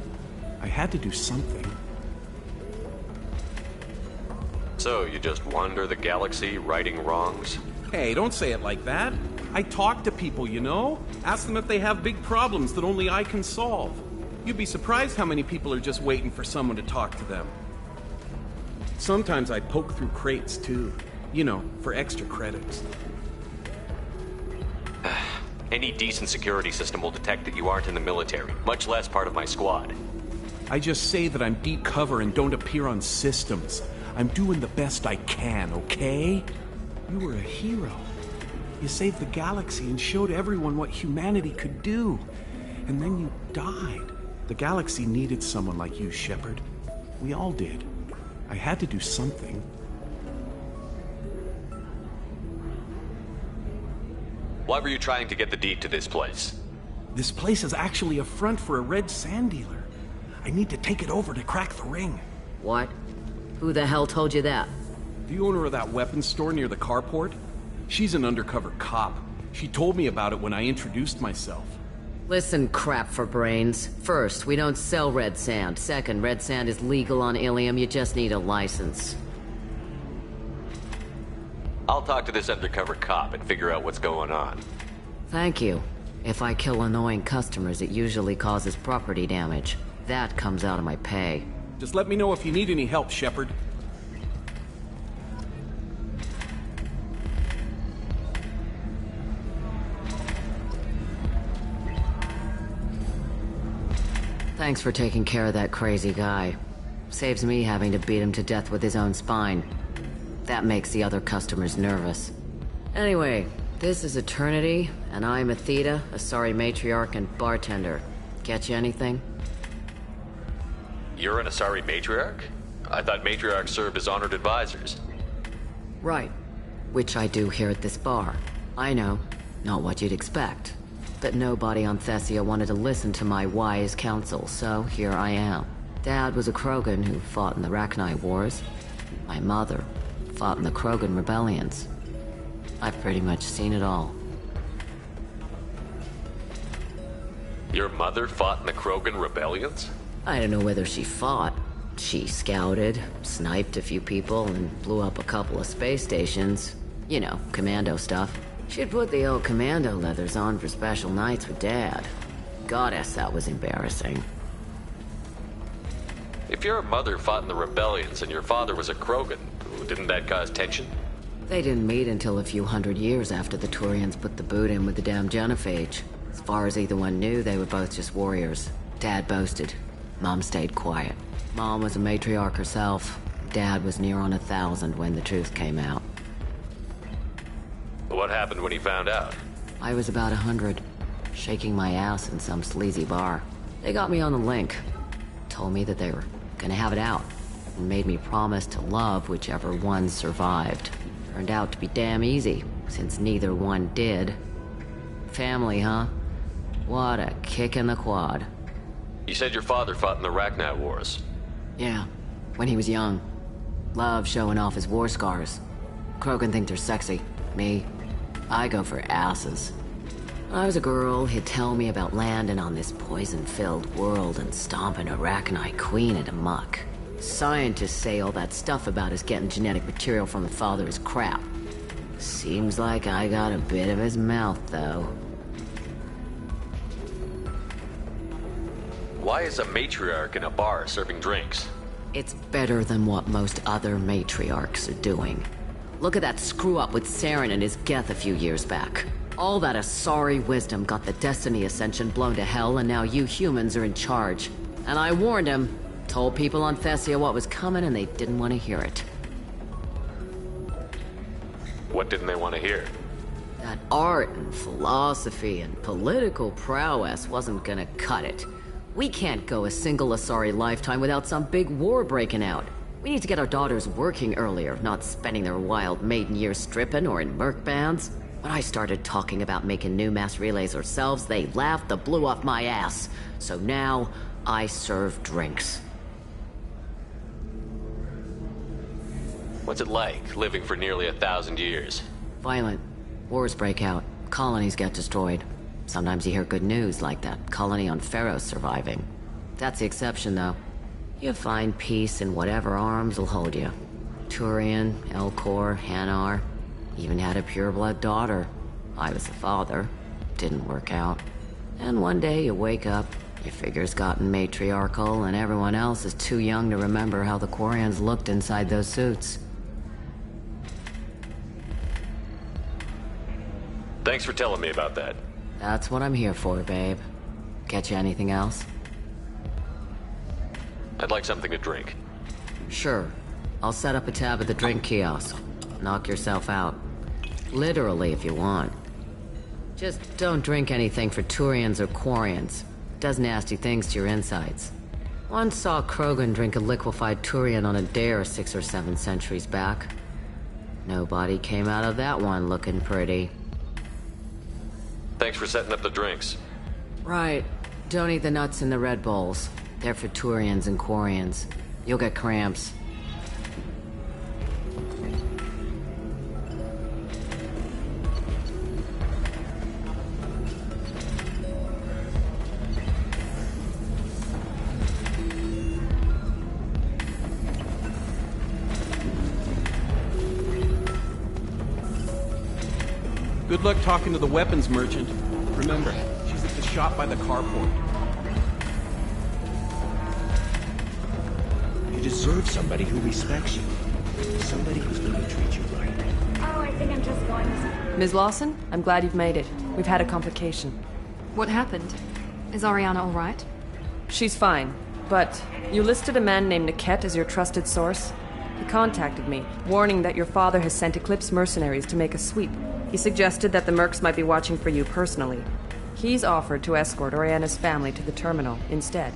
I had to do something. So, you just wander the galaxy, righting wrongs? Hey, don't say it like that. I talk to people, you know? Ask them if they have big problems that only I can solve. You'd be surprised how many people are just waiting for someone to talk to them. Sometimes I poke through crates, too. You know, for extra credits. Any decent security system will detect that you aren't in the military, much less part of my squad. I just say that I'm deep cover and don't appear on systems. I'm doing the best I can, okay? You were a hero. You saved the galaxy and showed everyone what humanity could do. And then you died. The galaxy needed someone like you, Shepard. We all did. I had to do something. Why were you trying to get the deed to this place? This place is actually a front for a red sand dealer. I need to take it over to crack the ring. What? Who the hell told you that? The owner of that weapons store near the carport? She's an undercover cop. She told me about it when I introduced myself. Listen, crap for brains. First, we don't sell red sand. Second, red sand is legal on Ilium. You just need a license. I'll talk to this undercover cop and figure out what's going on. Thank you. If I kill annoying customers, it usually causes property damage. That comes out of my pay. Just let me know if you need any help, Shepard. Thanks for taking care of that crazy guy. Saves me having to beat him to death with his own spine. That makes the other customers nervous. Anyway, this is Eternity, and I'm Athena, a sorry matriarch and bartender. Get you anything? You're an Asari matriarch? I thought matriarchs served as honored advisors. Right. Which I do here at this bar. I know, not what you'd expect. But nobody on Thessia wanted to listen to my wise counsel, so here I am. Dad was a Krogan who fought in the Rachni Wars. My mother fought in the Krogan rebellions. I've pretty much seen it all. Your mother fought in the Krogan rebellions? I don't know whether she fought. She scouted, sniped a few people, and blew up a couple of space stations. You know, commando stuff. She'd put the old commando leathers on for special nights with Dad. Goddess, that was embarrassing. If your mother fought in the rebellions and your father was a Krogan, didn't that cause tension? They didn't meet until a few hundred years after the Turians put the boot in with the damn genophage. As far as either one knew, they were both just warriors. Dad boasted. Mom stayed quiet. Mom was a matriarch herself. Dad was near on 1,000 when the truth came out. What happened when he found out? I was about 100, shaking my ass in some sleazy bar. They got me on the link. Told me that they were gonna have it out, and made me promise to love whichever one survived. Turned out to be damn easy, since neither one did. Family, huh? What a kick in the quad. You said your father fought in the Rachni Wars. Yeah, when he was young. Loved showing off his war scars. Krogan think they're sexy. Me, I go for asses. When I was a girl, he'd tell me about landing on this poison-filled world and stomping a Rachni queen into muck. Scientists say all that stuff about us getting genetic material from the father is crap. Seems like I got a bit of his mouth, though. Why is a matriarch in a bar serving drinks? It's better than what most other matriarchs are doing. Look at that screw-up with Saren and his Geth a few years back. All that Asari wisdom got the Destiny Ascension blown to hell, and now you humans are in charge. And I warned him. Told people on Thessia what was coming, and they didn't want to hear it. What didn't they want to hear? That art and philosophy and political prowess wasn't gonna cut it. We can't go a single Asari lifetime without some big war breaking out. We need to get our daughters working earlier, not spending their wild maiden years stripping or in merc bands. When I started talking about making new mass relays ourselves, they laughed the blue off my ass. So now, I serve drinks. What's it like, living for nearly 1,000 years? Violent. Wars break out. Colonies get destroyed. Sometimes you hear good news, like that colony on Pharaoh surviving. That's the exception, though. You find peace in whatever arms will hold you. Turian, Elcor, Hanar. Even had a pureblood daughter. I was the father. Didn't work out. And one day you wake up, your figure's gotten matriarchal, and everyone else is too young to remember how the Quarians looked inside those suits. Thanks for telling me about that. That's what I'm here for, babe. Get you anything else? I'd like something to drink. Sure. I'll set up a tab at the drink kiosk. Knock yourself out. Literally, if you want. Just don't drink anything for Turians or Quarians. Does nasty things to your insides. Once saw Krogan drink a liquefied Turian on a dare 6 or 7 centuries back. Nobody came out of that one looking pretty. Thanks for setting up the drinks. Right. Don't eat the nuts in the Red Bowls. They're for Turians and Quarians. You'll get cramps. Good luck talking to the weapons merchant. Remember, she's at the shop by the carport. You deserve somebody who respects you. Somebody who's going to treat you right. Oh, I think I'm just going to... Ms. Lawson, I'm glad you've made it. We've had a complication. What happened? Is Ariana all right? She's fine, but you listed a man named Niket as your trusted source. He contacted me, warning that your father has sent Eclipse mercenaries to make a sweep. He suggested that the mercs might be watching for you personally. He's offered to escort Oriana's family to the terminal instead.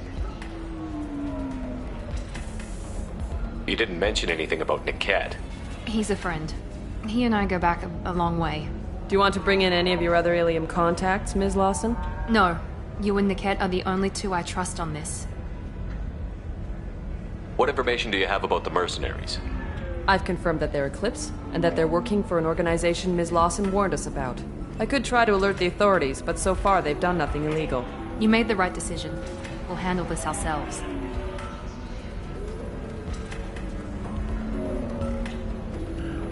You didn't mention anything about Niket. He's a friend. He and I go back a long way. Do you want to bring in any of your other Ilium contacts, Ms. Lawson? No. You and Niket are the only two I trust on this. What information do you have about the mercenaries? I've confirmed that they're Eclipse, and that they're working for an organization Ms. Lawson warned us about. I could try to alert the authorities, but so far they've done nothing illegal. You made the right decision. We'll handle this ourselves.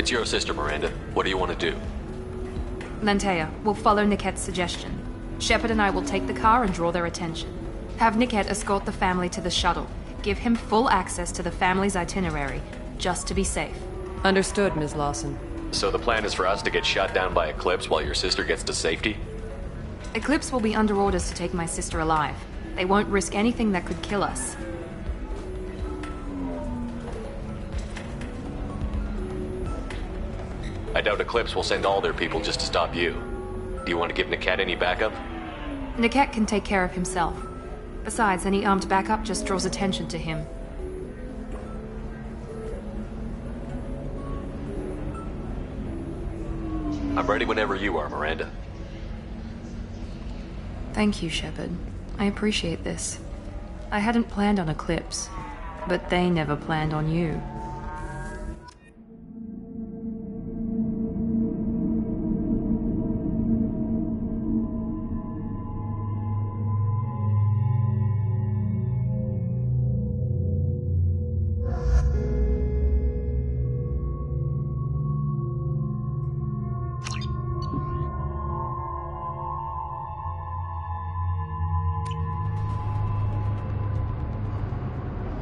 It's your sister, Miranda. What do you want to do? Lantea, we'll follow Nickette's suggestion. Shepard and I will take the car and draw their attention. Have Nickette escort the family to the shuttle. Give him full access to the family's itinerary, just to be safe. Understood, Ms. Lawson. So the plan is for us to get shot down by Eclipse while your sister gets to safety? Eclipse will be under orders to take my sister alive. They won't risk anything that could kill us. I doubt Eclipse will send all their people just to stop you. Do you want to give Nickette any backup? Nickette can take care of himself. Besides, any armed backup just draws attention to him. I'm ready whenever you are, Miranda. Thank you, Shepard. I appreciate this. I hadn't planned on Eclipse, but they never planned on you.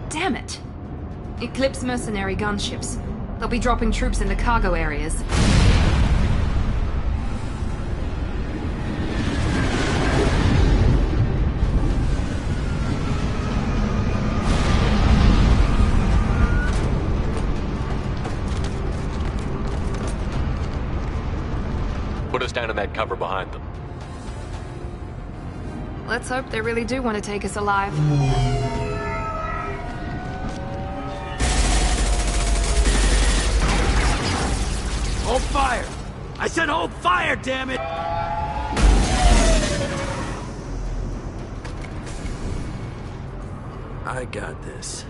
Damn it! Eclipse mercenary gunships. They'll be dropping troops in the cargo areas. Put us down in that cover behind them. Let's hope they really do want to take us alive. Hold fire! I said hold fire, damn it! I got this.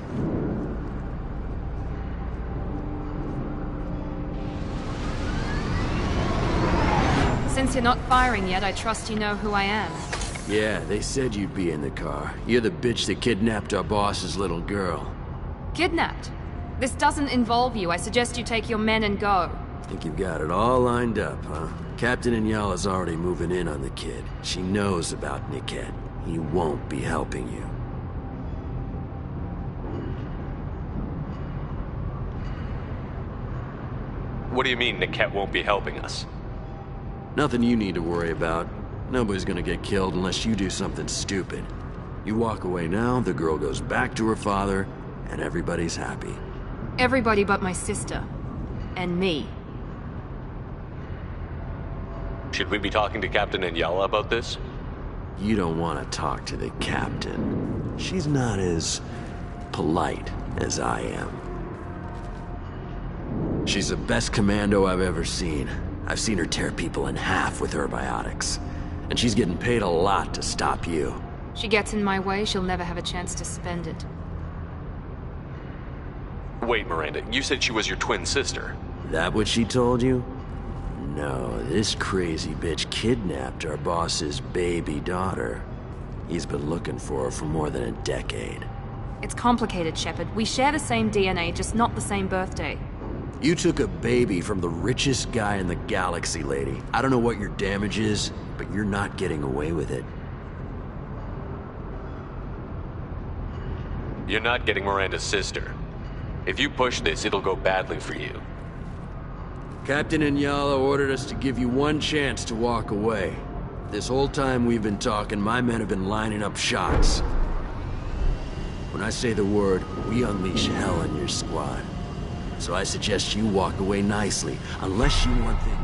Since you're not firing yet, I trust you know who I am. Yeah, they said you'd be in the car. You're the bitch that kidnapped our boss's little girl. Kidnapped? This doesn't involve you. I suggest you take your men and go. Think you've got it all lined up, huh? Captain Inyala's already moving in on the kid. She knows about Nickette. He won't be helping you. What do you mean Nickette won't be helping us? Nothing you need to worry about. Nobody's gonna get killed unless you do something stupid. You walk away now, the girl goes back to her father, and everybody's happy. Everybody but my sister. And me. Should we be talking to Captain Inyala about this? You don't want to talk to the captain. She's not as polite as I am. She's the best commando I've ever seen. I've seen her tear people in half with her biotics. And she's getting paid a lot to stop you. She gets in my way, she'll never have a chance to spend it. Wait, Miranda, you said she was your twin sister. That what she told you? No, this crazy bitch kidnapped our boss's baby daughter. He's been looking for her for more than a decade. It's complicated, Shepard. We share the same DNA, just not the same birthday. You took a baby from the richest guy in the galaxy, lady. I don't know what your damage is, but you're not getting away with it. You're not getting Miranda's sister. If you push this, it'll go badly for you. Captain Inyala ordered us to give you one chance to walk away. This whole time we've been talking, my men have been lining up shots. When I say the word, we unleash hell in your squad. So I suggest you walk away nicely, unless you want things...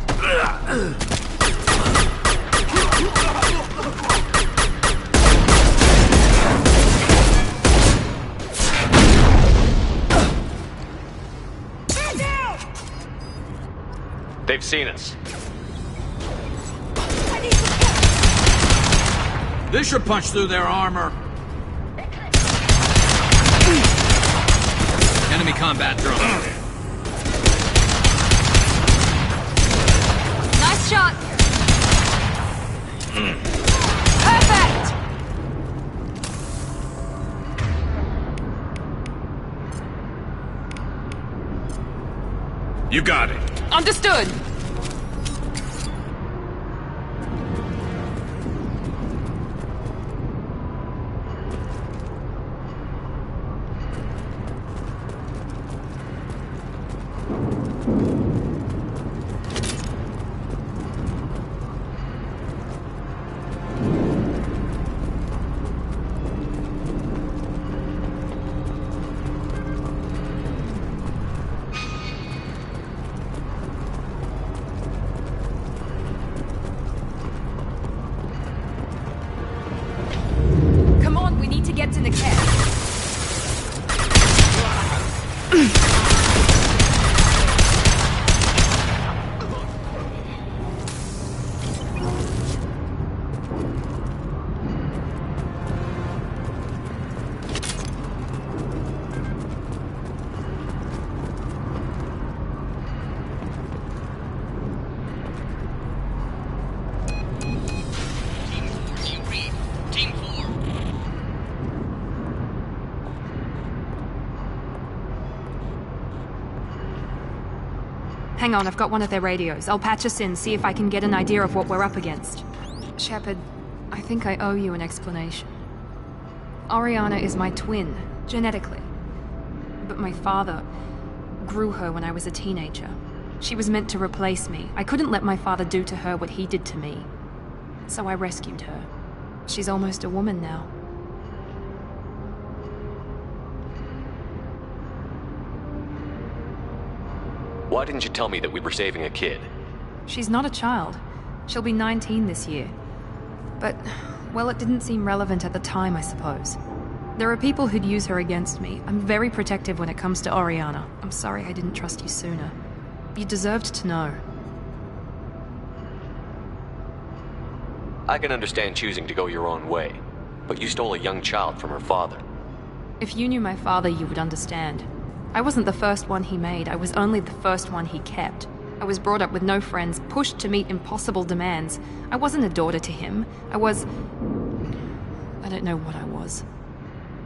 They've seen us. This should punch through their armor. Enemy combat drone. Nice shot! Perfect! You got it. Understood! Come on, we need to get to Niket. Hang on, I've got one of their radios. I'll patch us in, see if I can get an idea of what we're up against. Shepard, I think I owe you an explanation. Oriana is my twin, genetically. But my father grew her when I was a teenager. She was meant to replace me. I couldn't let my father do to her what he did to me. So I rescued her. She's almost a woman now. Why didn't you tell me that we were saving a kid? She's not a child. She'll be 19 this year. But, well, it didn't seem relevant at the time, I suppose. There are people who'd use her against me. I'm very protective when it comes to Oriana. I'm sorry I didn't trust you sooner. You deserved to know. I can understand choosing to go your own way, but you stole a young child from her father. If you knew my father, you would understand. I wasn't the first one he made, I was only the first one he kept. I was brought up with no friends, pushed to meet impossible demands. I wasn't a daughter to him. I don't know what I was.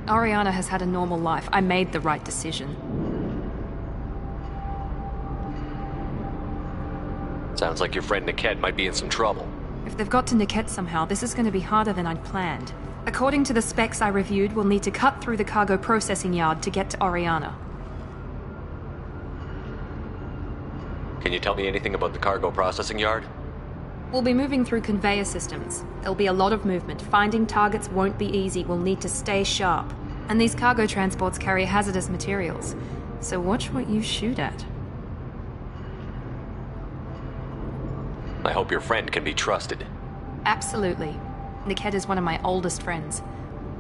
Oriana has had a normal life. I made the right decision. Sounds like your friend Niket might be in some trouble. If they've got to Niket somehow, this is going to be harder than I'd planned. According to the specs I reviewed, we'll need to cut through the cargo processing yard to get to Oriana. Can you tell me anything about the cargo processing yard? We'll be moving through conveyor systems. There'll be a lot of movement. Finding targets won't be easy. We'll need to stay sharp. And these cargo transports carry hazardous materials. So watch what you shoot at. I hope your friend can be trusted. Absolutely. Niket is one of my oldest friends.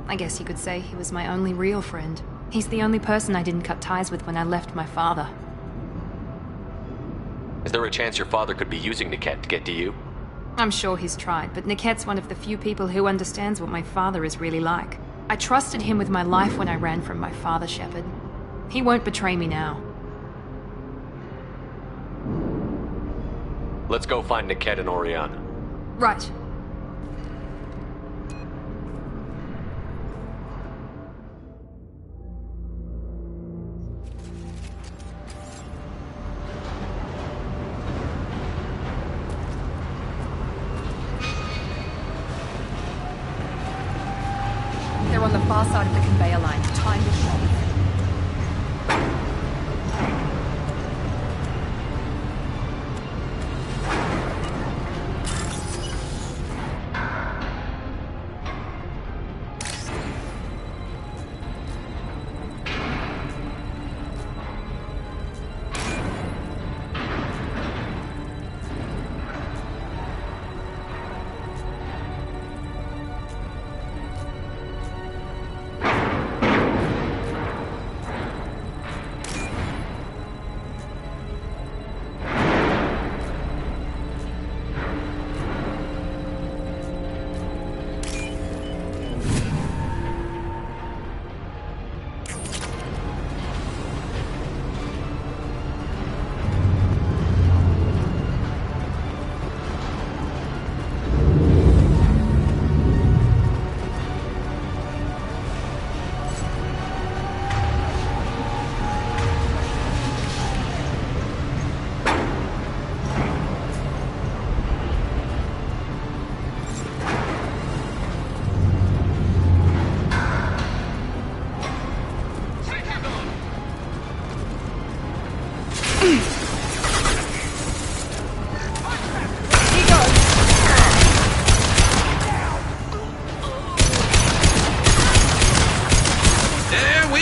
I guess you could say he was my only real friend. He's the only person I didn't cut ties with when I left my father. Is there a chance your father could be using Niket to get to you? I'm sure he's tried, but Niket's one of the few people who understands what my father is really like. I trusted him with my life when I ran from my father, Shepard. He won't betray me now. Let's go find Niket and Oriana. Right. They're on the far side of the conveyor line. Time to shove.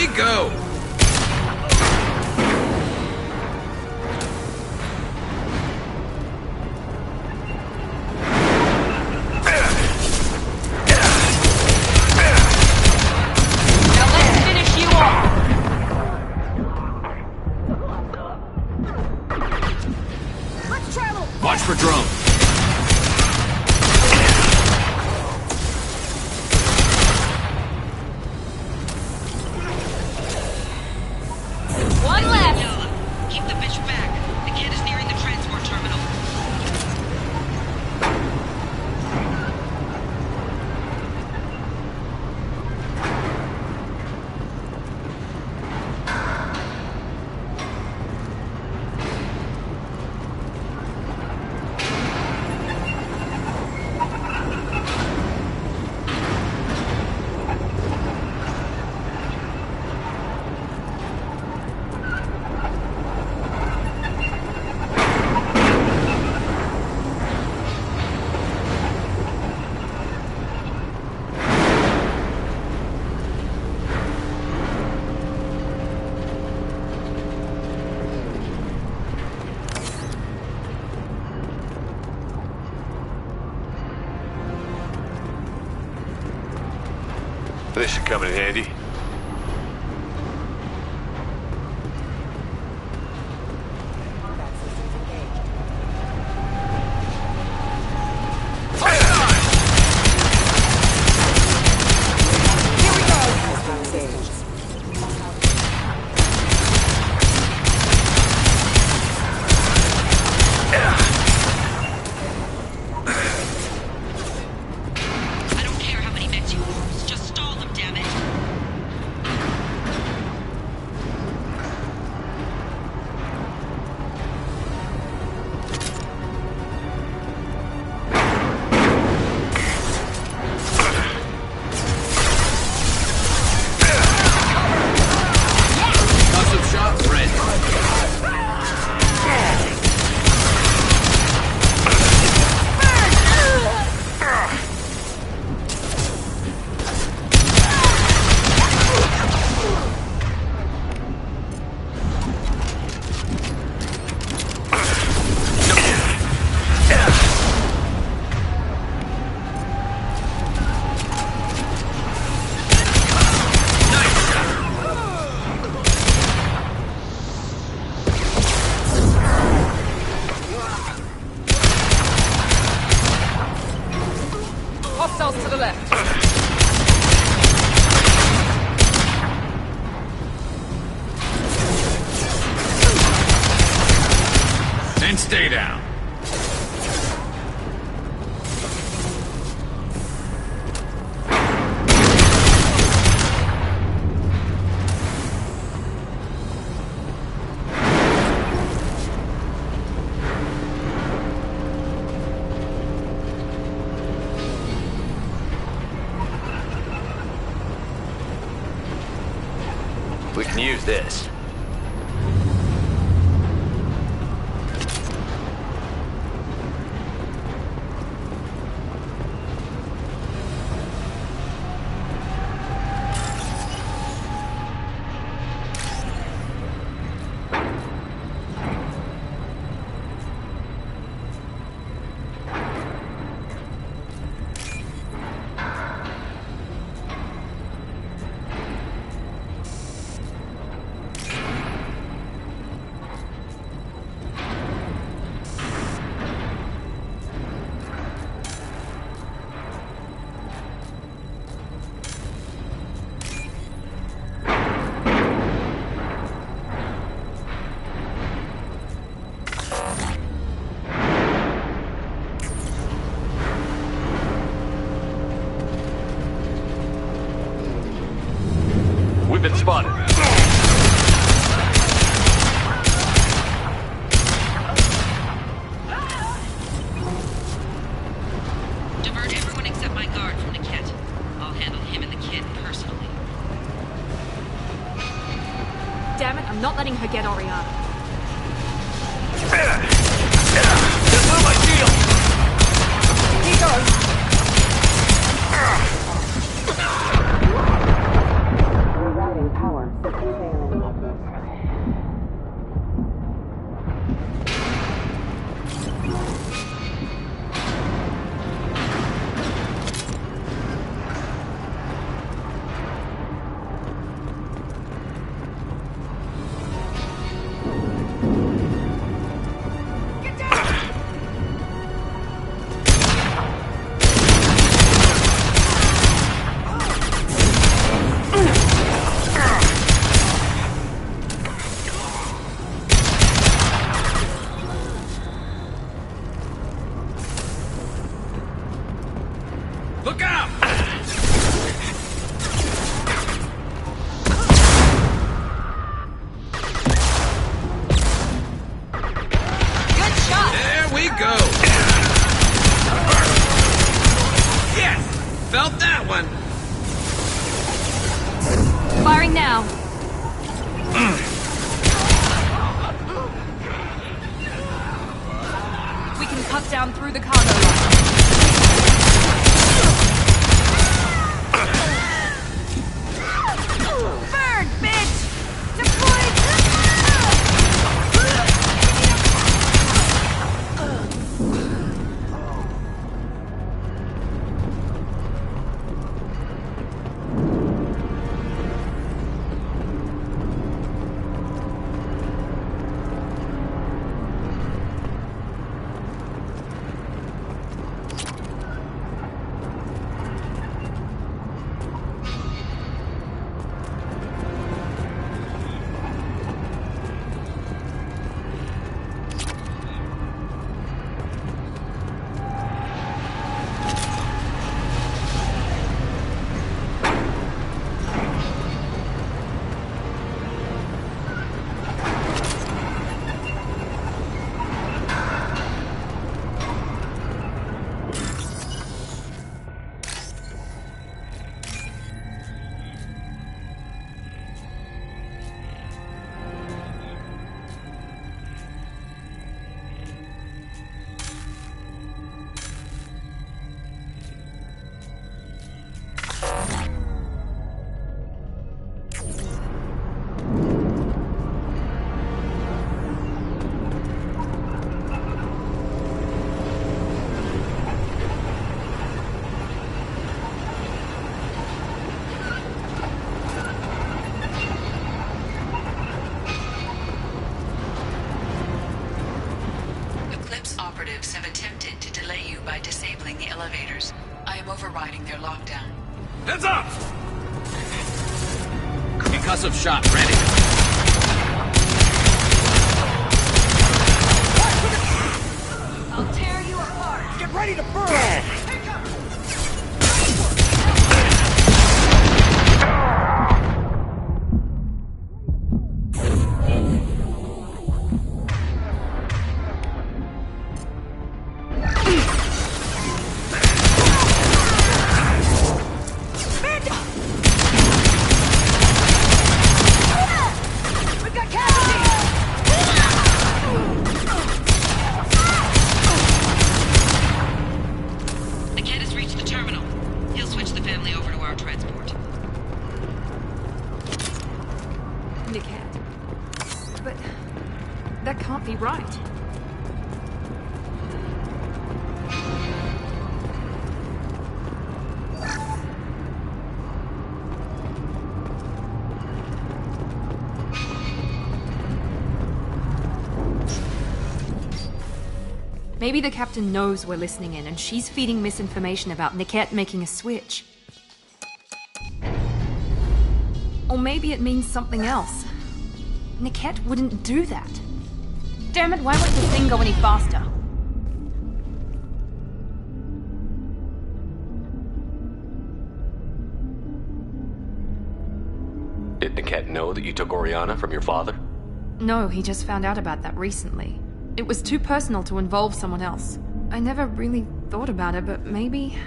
Ready, go! Now let's finish you off! Let's travel! Watch for drone. One left! Yala, keep the bitch back. The kid is nearing the transport terminal. This should come in handy. I don't care how many mechs you use, just stall them, damn it. Custom shot ready. Hostiles to the left. And stay down. We can use this. We've been spotted. Divert everyone except my guard from Niket. I'll handle him and the kid personally. Damn it, I'm not letting her get Oriana. Just move my shield! Keep going. Routing power. Firing now. We can cut down through the cargo line. Bird, bitch! Deployed! Operatives have attempted to delay you by disabling the elevators. I am overriding their lockdown. Heads up! Concussive shot ready. I'll tear you apart. Get ready to burn! But that can't be right. Maybe the captain knows we're listening in, and she's feeding misinformation about Niket making a switch. Or maybe it means something else. Niket wouldn't do that. Damn it, why won't this thing go any faster? Did Niket know that you took Oriana from your father? No, he just found out about that recently. It was too personal to involve someone else. I never really thought about it, but maybe...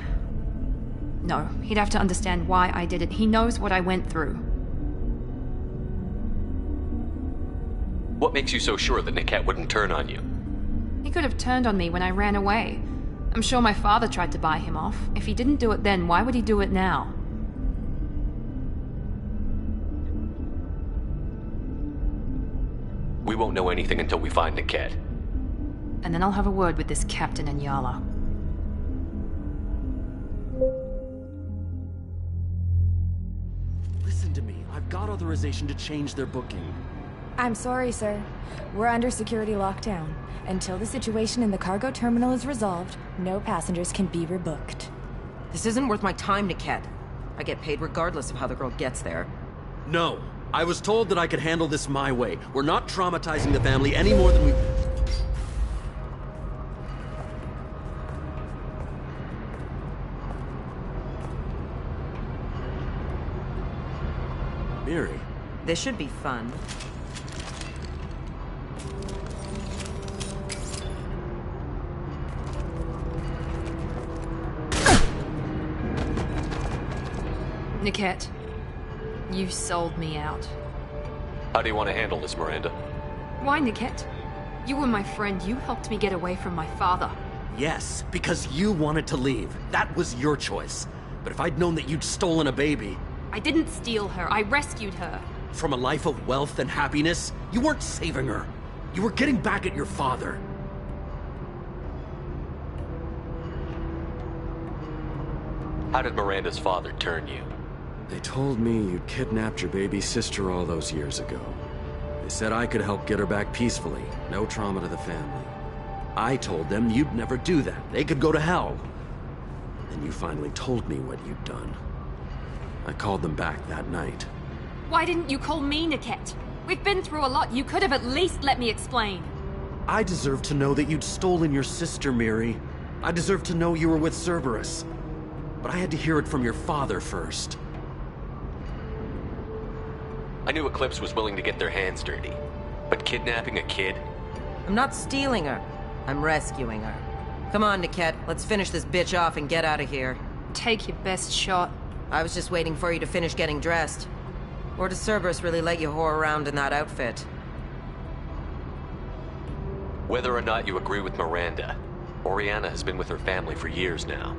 No, he'd have to understand why I did it. He knows what I went through. What makes you so sure that Niket wouldn't turn on you? He could have turned on me when I ran away. I'm sure my father tried to buy him off. If he didn't do it then, why would he do it now? We won't know anything until we find Niket. And then I'll have a word with this captain and Yala. Listen to me. I've got authorization to change their booking. I'm sorry, sir. We're under security lockdown. Until the situation in the cargo terminal is resolved, no passengers can be rebooked. This isn't worth my time, Niket. I get paid regardless of how the girl gets there. No. I was told that I could handle this my way. We're not traumatizing the family any more than we... Miri. This should be fun. Niket, You sold me out. How do you want to handle this, Miranda? Why, Niket? You were my friend. You helped me get away from my father. Yes, because you wanted to leave. That was your choice. But if I'd known that you'd stolen a baby... I didn't steal her. I rescued her. From a life of wealth and happiness, you weren't saving her. You were getting back at your father. How did Miranda's father turn you? They told me you'd kidnapped your baby sister all those years ago. They said I could help get her back peacefully. No trauma to the family. I told them you'd never do that. They could go to hell. Then you finally told me what you'd done. I called them back that night. Why didn't you call me, Niket? We've been through a lot. You could have at least let me explain. I deserve to know that you'd stolen your sister, Miri. I deserve to know you were with Cerberus. But I had to hear it from your father first. I knew Eclipse was willing to get their hands dirty. But kidnapping a kid? I'm not stealing her. I'm rescuing her. Come on, Niket. Let's finish this bitch off and get out of here. Take your best shot. I was just waiting for you to finish getting dressed. Or does Cerberus really let you whore around in that outfit? Whether or not you agree with Miranda, Oriana has been with her family for years now.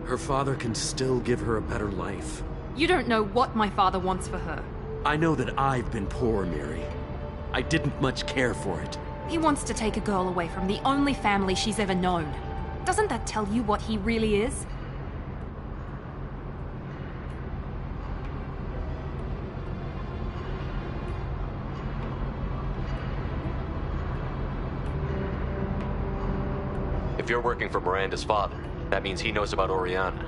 Her father can still give her a better life. You don't know what my father wants for her. I know that I've been poor, Miri. I didn't much care for it. He wants to take a girl away from the only family she's ever known. Doesn't that tell you what he really is? If you're working for Miranda's father, that means he knows about Oriana.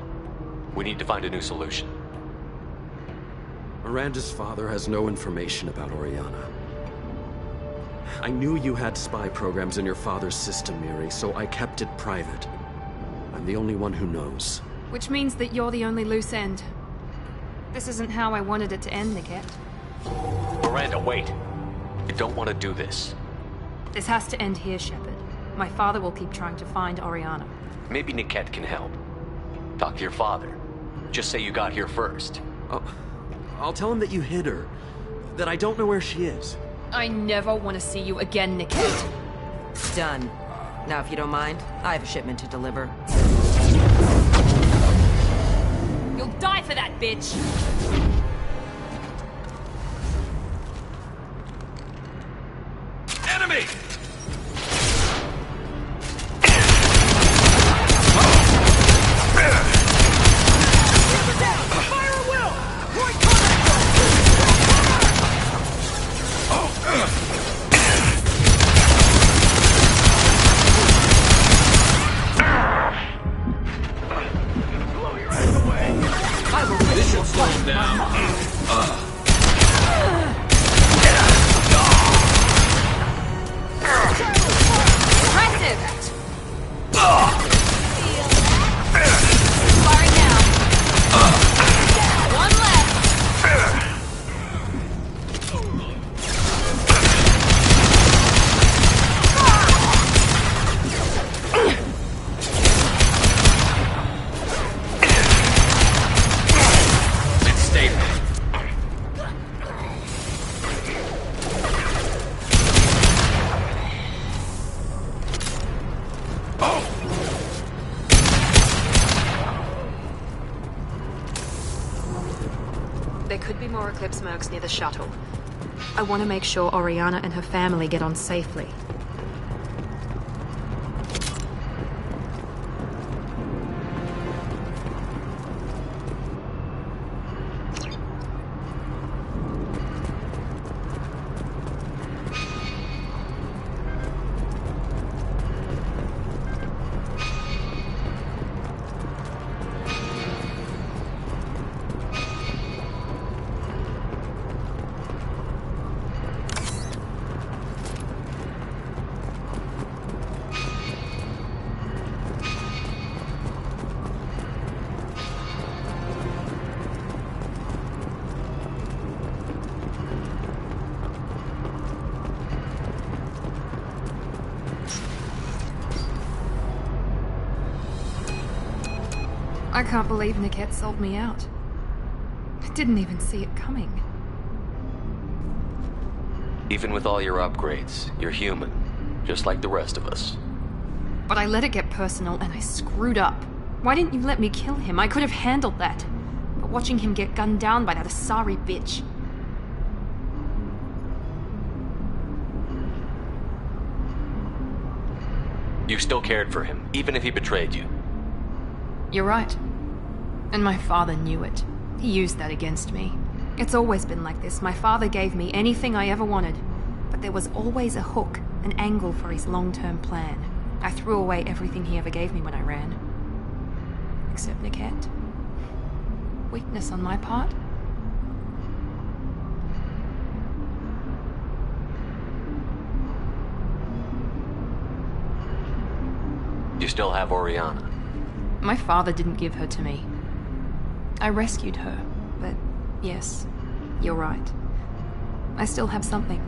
We need to find a new solution. Miranda's father has no information about Oriana. I knew you had spy programs in your father's system, Miri, so I kept it private. I'm the only one who knows. Which means that you're the only loose end. This isn't how I wanted it to end, Niket. Miranda, wait! You don't want to do this. This has to end here, Shepard. My father will keep trying to find Oriana. Maybe Niket can help. Talk to your father. Just say you got here first. I'll tell him that you hid her. That I don't know where she is. I never want to see you again, Niket. Done. Now, if you don't mind, I have a shipment to deliver. You'll die for that, bitch! Enemy! This should slow him down. There could be more Eclipse mercs near the shuttle. I want to make sure Oriana and her family get on safely. I can't believe Niket sold me out. didn't even see it coming. Even with all your upgrades, you're human, just like the rest of us. But I let it get personal and I screwed up. Why didn't you let me kill him? I could have handled that. But watching him get gunned down by that Asari bitch... You still cared for him, even if he betrayed you. You're right. And my father knew it. He used that against me. It's always been like this. My father gave me anything I ever wanted. But there was always a hook, an angle for his long-term plan. I threw away everything he ever gave me when I ran. Except Niket. Weakness on my part. You still have Oriana. My father didn't give her to me. I rescued her, but yes, you're right. I still have something.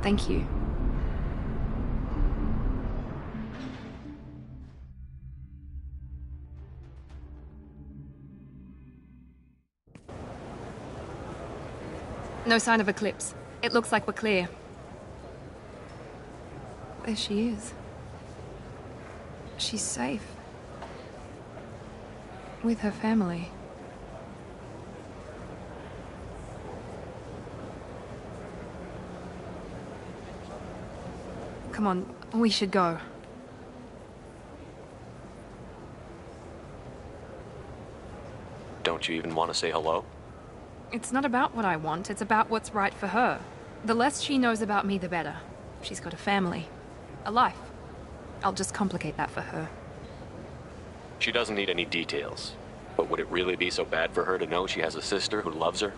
Thank you. No sign of Eclipse. It looks like we're clear. There she is. She's safe. With her family. Come on, we should go. Don't you even want to say hello? It's not about what I want, it's about what's right for her. The less she knows about me, the better. She's got a family. A life. I'll just complicate that for her. She doesn't need any details. But would it really be so bad for her to know she has a sister who loves her?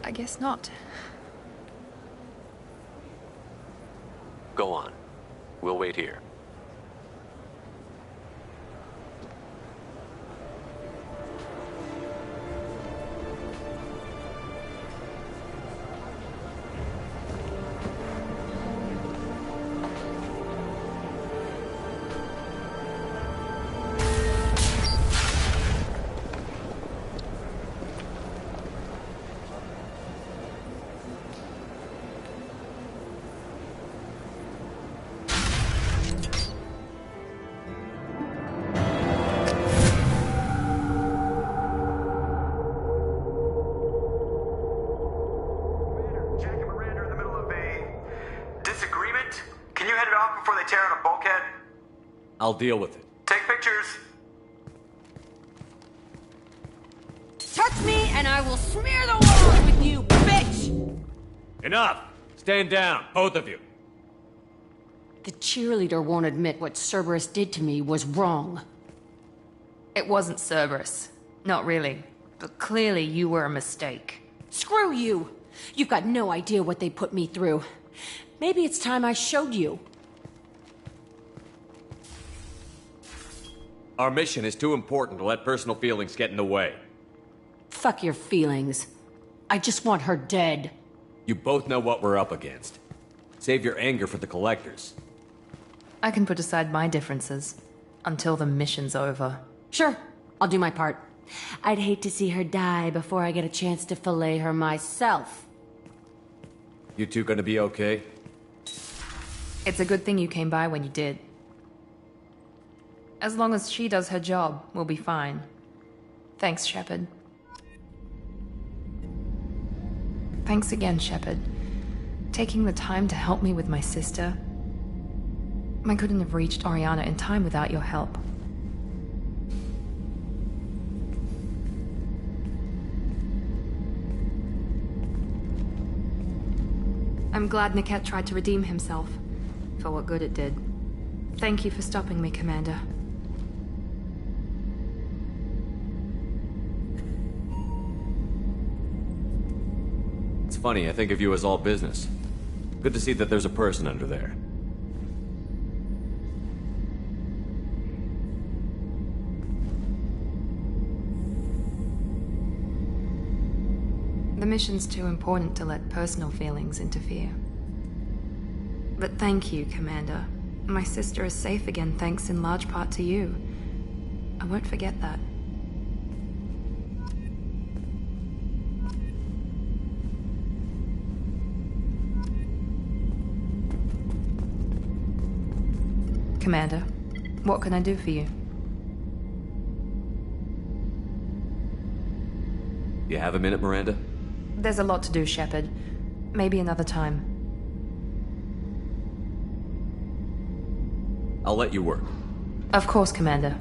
I guess not. Go on. We'll wait here. I'll deal with it. Take pictures. Touch me and I will smear the walls with you, bitch! Enough! Stand down, both of you. The cheerleader won't admit what Cerberus did to me was wrong. It wasn't Cerberus. Not really. But clearly you were a mistake. Screw you! You've got no idea what they put me through. Maybe it's time I showed you. Our mission is too important to let personal feelings get in the way. Fuck your feelings. I just want her dead. You both know what we're up against. Save your anger for the collectors. I can put aside my differences until the mission's over. Sure, I'll do my part. I'd hate to see her die before I get a chance to fillet her myself. You two gonna be okay? It's a good thing you came by when you did. As long as she does her job, we'll be fine. Thanks, Shepard. Thanks again, Shepard. Taking the time to help me with my sister. I couldn't have reached Oriana in time without your help. I'm glad Niket tried to redeem himself, for what good it did. Thank you for stopping me, Commander. It's funny, I think of you as all business. Good to see that there's a person under there. The mission's too important to let personal feelings interfere. But thank you, Commander. My sister is safe again thanks in large part to you. I won't forget that. Commander, what can I do for you? You have a minute, Miranda? There's a lot to do, Shepard. Maybe another time. I'll let you work. Of course, Commander.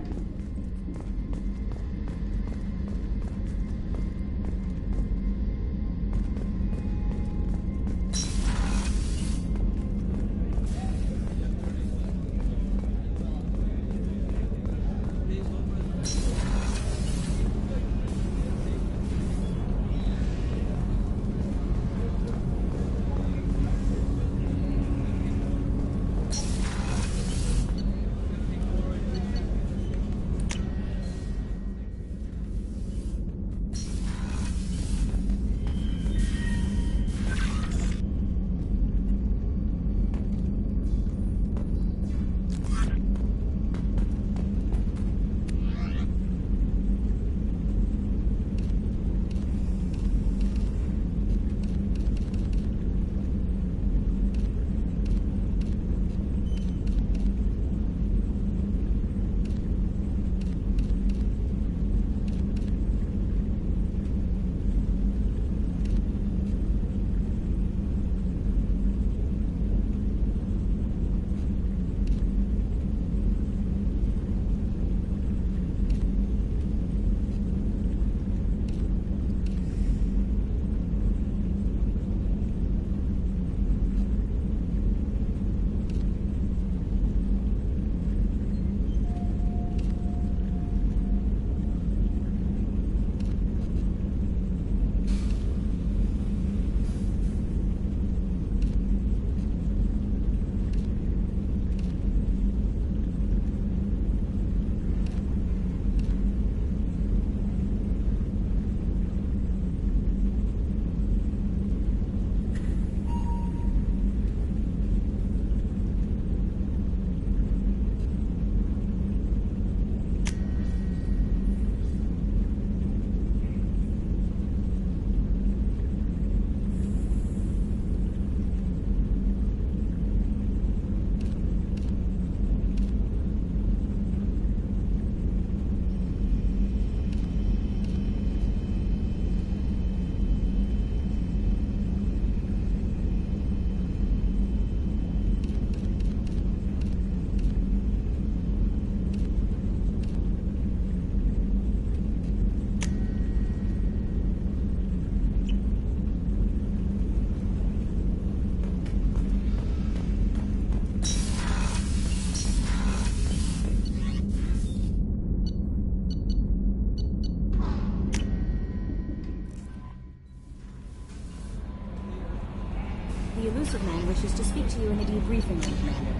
The elusive man wishes to speak to you in a debriefing room, Commander.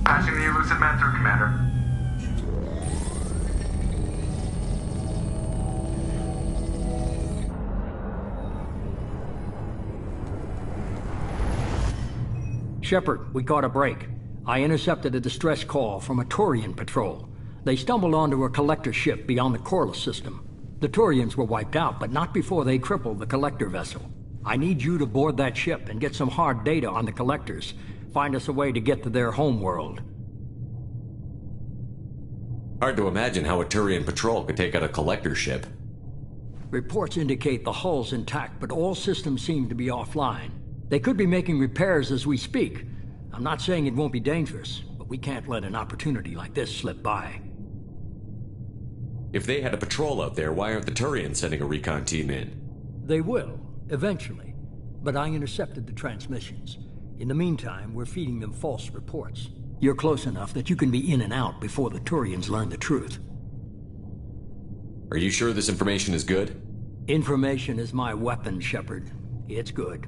Passing the elusive man through, Commander. Shepard, we caught a break. I intercepted a distress call from a Turian patrol. They stumbled onto a collector ship beyond the Corliss system. The Turians were wiped out, but not before they crippled the collector vessel. I need you to board that ship and get some hard data on the collectors. Find us a way to get to their homeworld. Hard to imagine how a Turian patrol could take out a collector ship. Reports indicate the hull's intact, but all systems seem to be offline. They could be making repairs as we speak. I'm not saying it won't be dangerous, but We can't let an opportunity like this slip by. If they had a patrol out there, why aren't the Turians sending a recon team in? They will, eventually. But I intercepted the transmissions. In the meantime, we're feeding them false reports. You're close enough that you can be in and out before the Turians learn the truth. Are you sure this information is good? Information is my weapon, Shepard. It's good.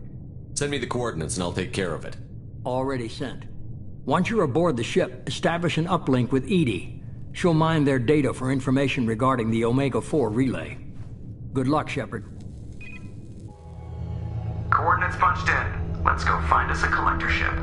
Send me the coordinates and I'll take care of it. Already sent. Once you're aboard the ship, establish an uplink with Edie. She'll mine their data for information regarding the Omega-4 relay. Good luck, Shepard. Coordinates punched in. Let's go find us a collector ship.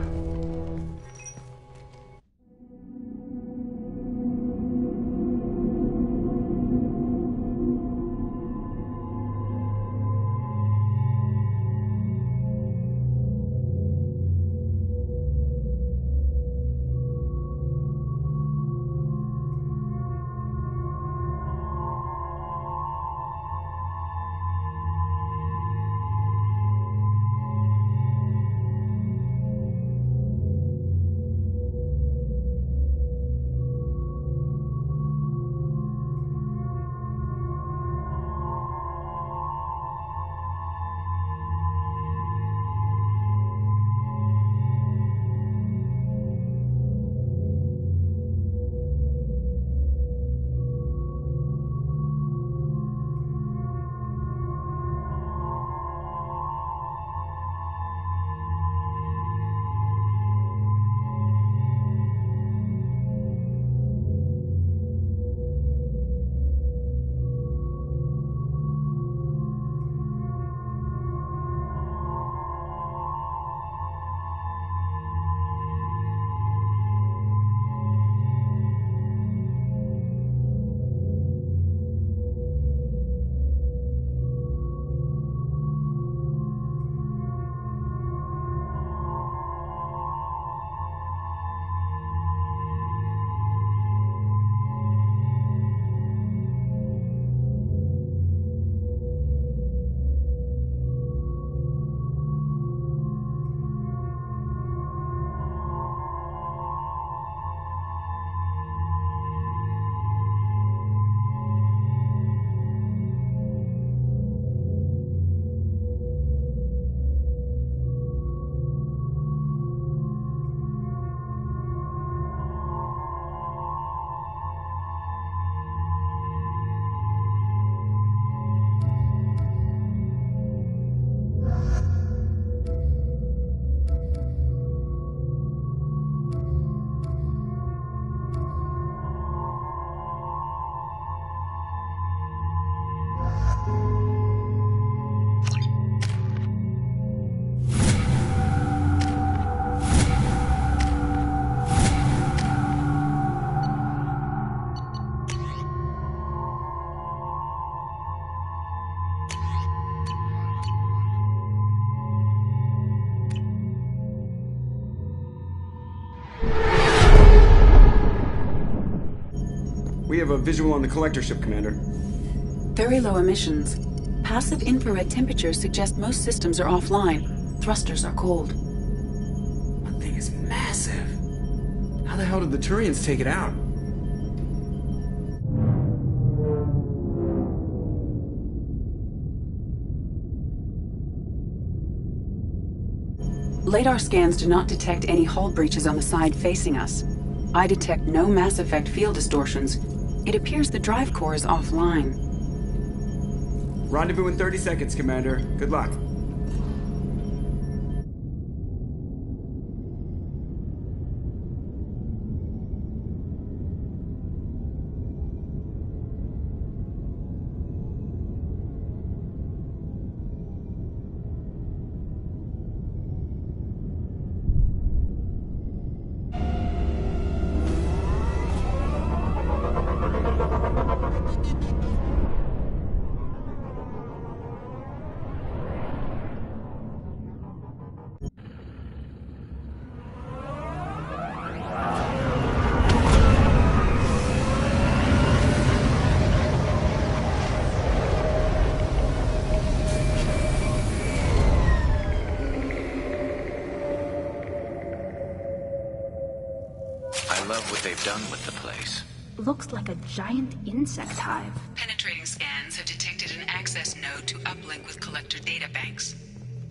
We have a visual on the collector ship, Commander. Very low emissions. Passive infrared temperatures suggest most systems are offline. Thrusters are cold. That thing is massive. How the hell did the Turians take it out? Radar scans do not detect any hull breaches on the side facing us. I detect no mass effect field distortions. It appears the drive core is offline. Rendezvous in 30 seconds, Commander. Good luck. what they've done with the place. Looks like a giant insect hive. Penetrating scans have detected an access node to uplink with collector databanks.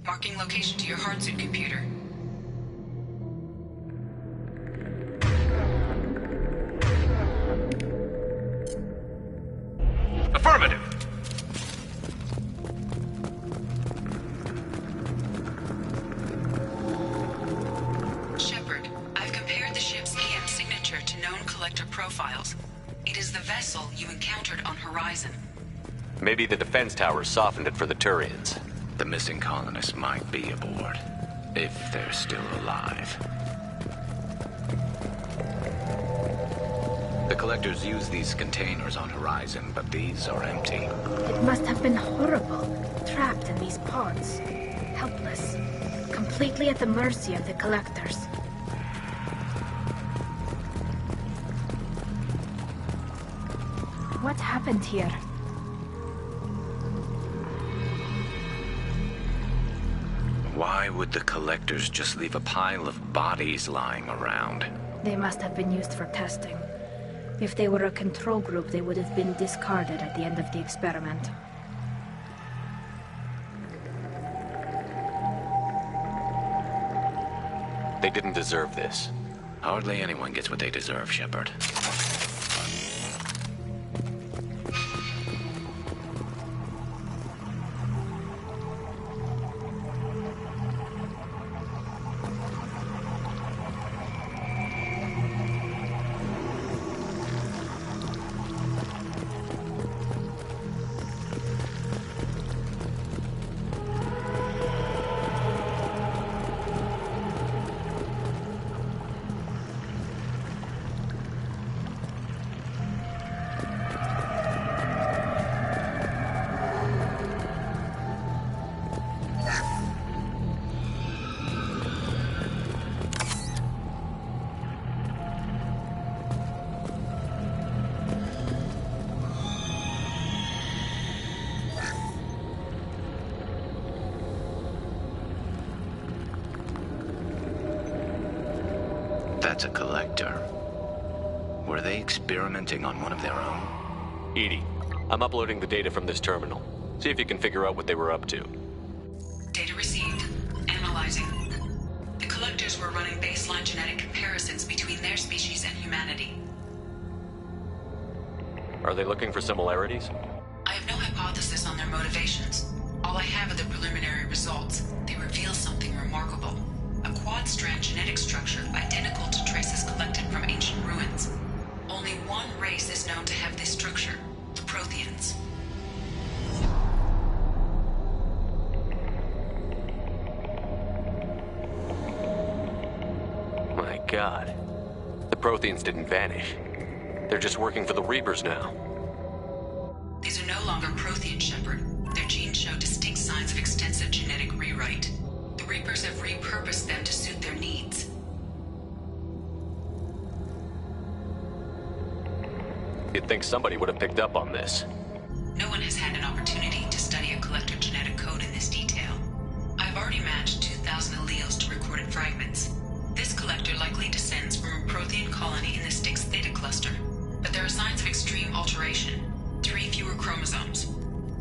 Marking location to your hardsuit computer. Affirmative. Shepard, I've compared the ship's EM signature to known collector profiles. It is the vessel you encountered on Horizon. Maybe the defense towers softened it for the Turians. The missing colonists might be aboard, if they're still alive. The collectors use these containers on Horizon, but these are empty. It must have been horrible, trapped in these pods. Helpless. Completely at the mercy of the collectors. What happened here? Why would the collectors just leave a pile of bodies lying around? They must have been used for testing. If they were a control group, they would have been discarded at the end of the experiment. They didn't deserve this. Hardly anyone gets what they deserve, Shepard. That's a collector. Were they experimenting on one of their own? Edie, I'm uploading the data from this terminal. See if you can figure out what they were up to. Data received. Analyzing. The collectors were running baseline genetic comparisons between their species and humanity. Are they looking for similarities? I have no hypothesis on their motivations. All I have are the preliminary results. They reveal something remarkable. A quad-strand genetic structure identical to traces collected from ancient ruins. Only one race is known to have this structure, the Protheans. My God. The Protheans didn't vanish. They're just working for the Reapers now. These are no longer Prothean, Shepard. Their genes show distinct signs of extensive genetic rewrite. The Reapers have repurposed them to suit their needs. You'd think somebody would have picked up on this. No one has had an opportunity to study a collector genetic code in this detail. I've already matched 2,000 alleles to recorded fragments. This collector likely descends from a Prothean colony in the Styx Theta cluster, but there are signs of extreme alteration. 3 fewer chromosomes,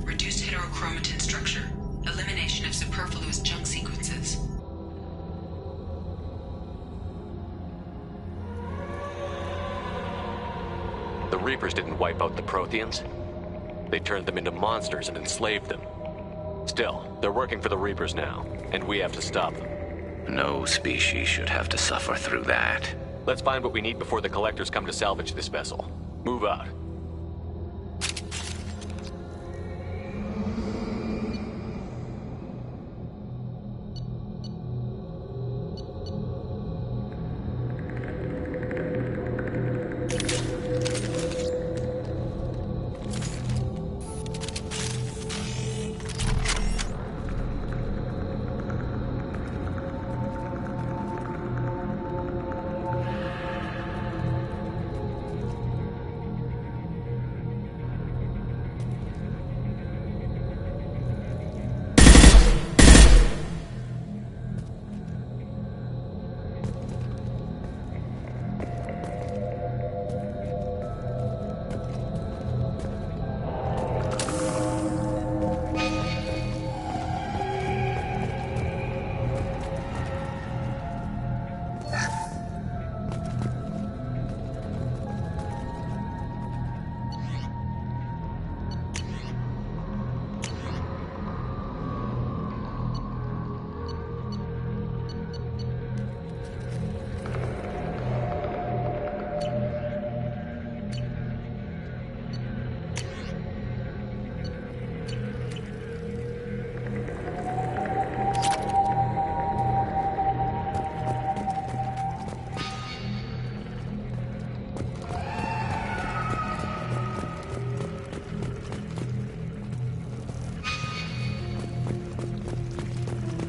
reduced heterochromatin structure, elimination of superfluous junk sequences. The Reapers didn't wipe out the Protheans. They turned them into monsters and enslaved them. Still, they're working for the Reapers now, and we have to stop them. No species should have to suffer through that. Let's find what we need before the Collectors come to salvage this vessel. Move out.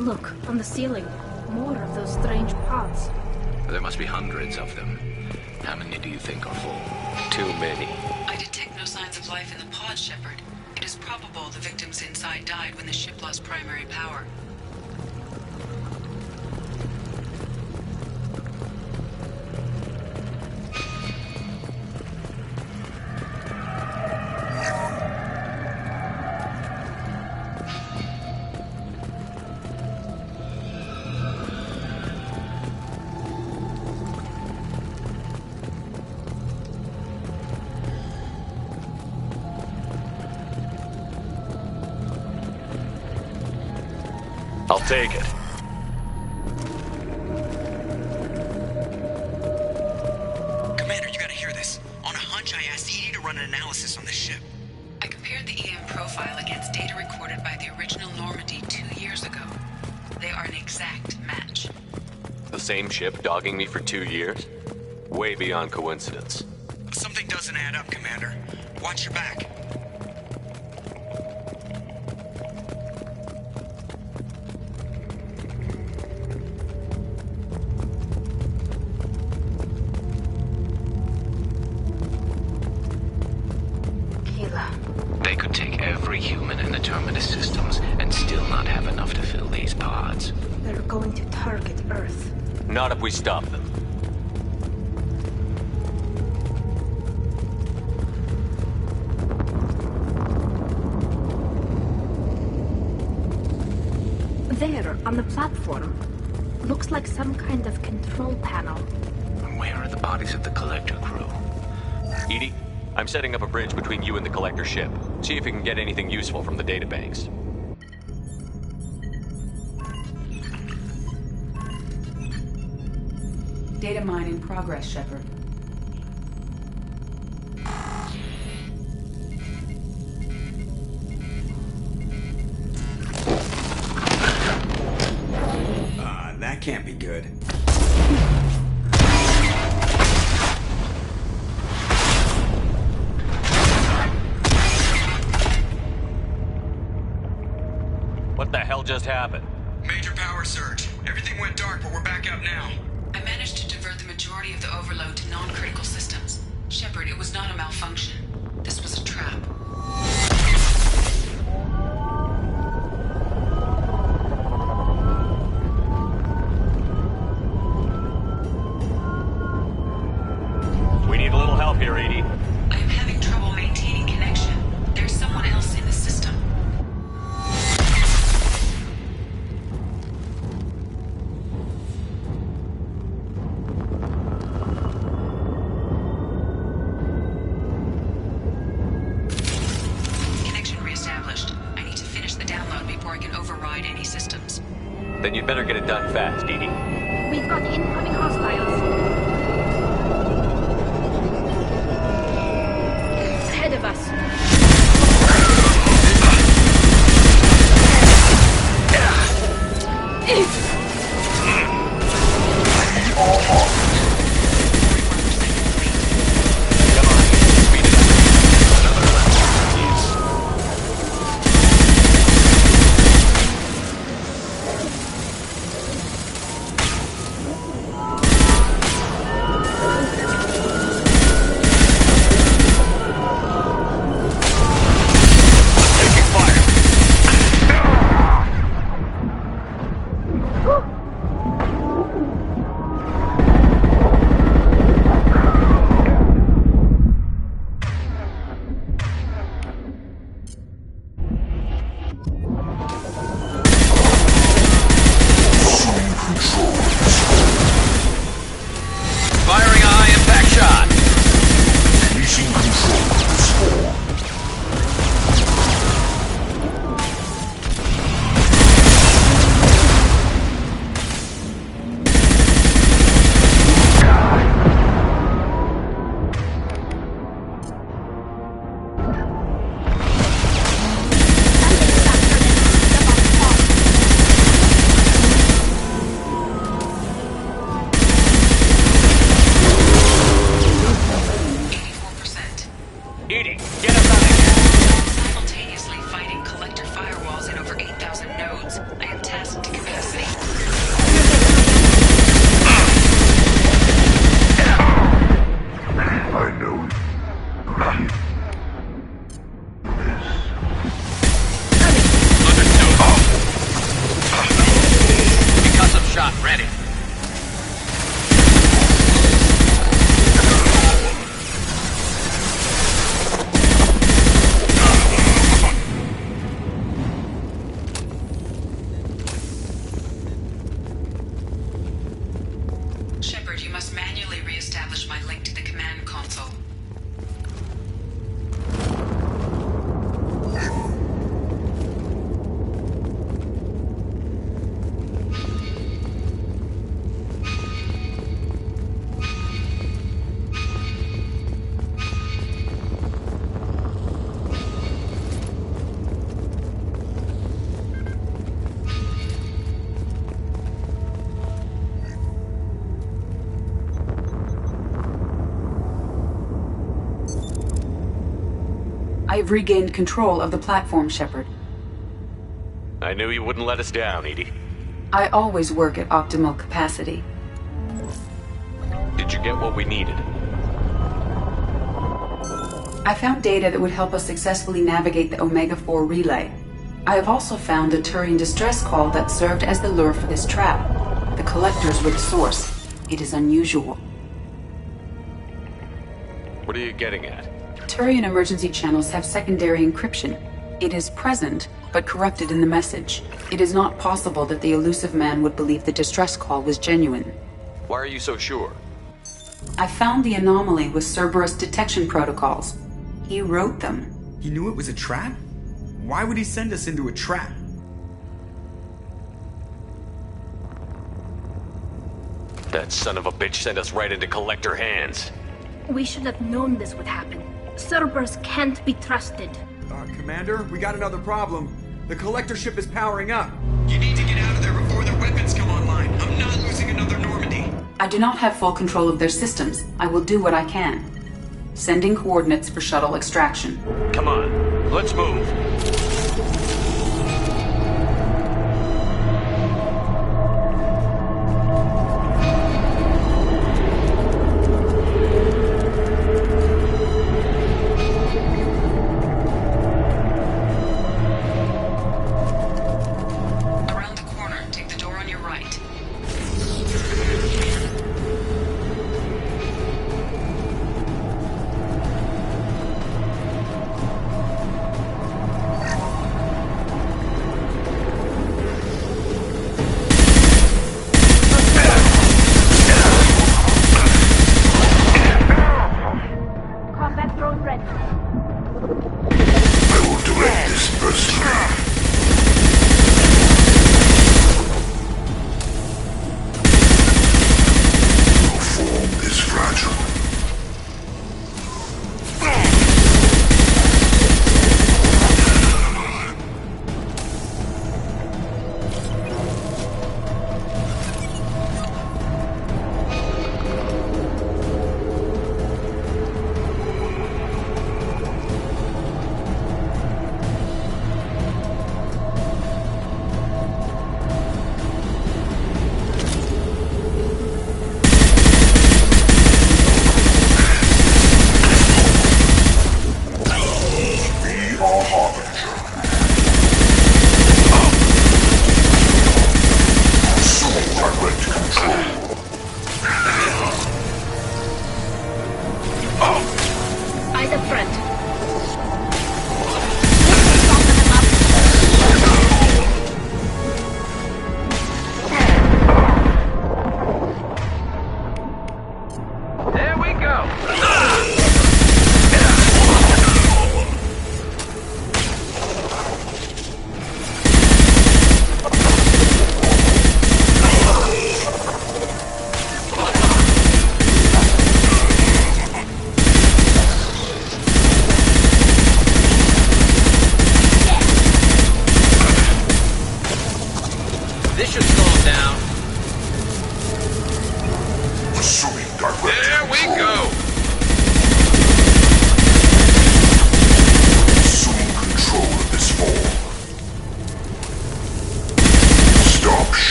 Look, on the ceiling. More of those strange pods. There must be hundreds of them. How many do you think are full? Too many. I detect no signs of life in the pod, Shepard. It is probable the victims inside died when the ship lost primary power. I'll take it. Commander, you gotta hear this. On a hunch, I asked Edie to run an analysis on this ship. I compared the EM profile against data recorded by the original Normandy 2 years ago. They are an exact match. The same ship dogging me for 2 years? Way beyond coincidence. Something doesn't add up, Commander. Watch your back. They could take every human in the Terminus systems and still not have enough to fill these pods. They're going to target Earth. Not if we stop them. There, on the platform. Looks like some kind of control panel. Where are the bodies of the Collector crew? Edie, I'm setting up a bridge between you and the Collector ship. See if you can get anything useful from the databanks. Data mine in progress, Shepard. That can't be good. What the hell just happened? Major power surge. Everything went dark, but we're back up now. I managed to divert the majority of the overload to non-critical systems. Shepard, it was not a malfunction. This was a trap. We need a little help here, Edie. I am having trouble maintaining connection. There's someone else in the system. Connection reestablished. I need to finish the download before I can override any systems. Then you'd better get it done fast, Edie. We've got incoming hostiles. Ahead of us. ready. Shepard, you must manually re-establish my link to the command console. I have regained control of the platform, Shepard. I knew you wouldn't let us down, Edie. I always work at optimal capacity. Did you get what we needed? I found data that would help us successfully navigate the Omega-4 relay. I have also found a Turian distress call that served as the lure for this trap. The collectors were the source. It is unusual. What are you getting at? Turian emergency channels have secondary encryption. It is present, but corrupted in the message. It is not possible that the elusive man would believe the distress call was genuine. Why are you so sure? I found the anomaly with Cerberus detection protocols. He wrote them. He knew it was a trap? Why would he send us into a trap? That son of a bitch sent us right into Collector hands. We should have known this would happen. Cerberus can't be trusted. Commander, we got another problem. The Collector ship is powering up. You need to get out of there before their weapons come online. I'm not losing another Normandy. I do not have full control of their systems. I will do what I can. Sending coordinates for shuttle extraction. Come on, let's move.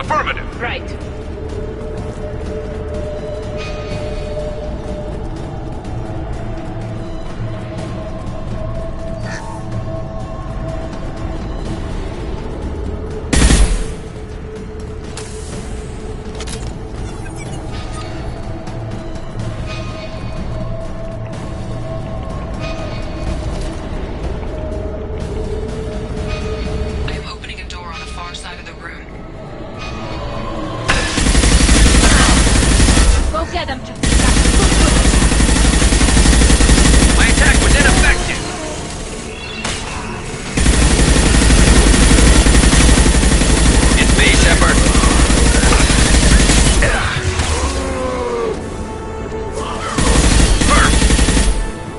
Affirmative. Right. Get them to... My attack was ineffective! It's me, Shepard.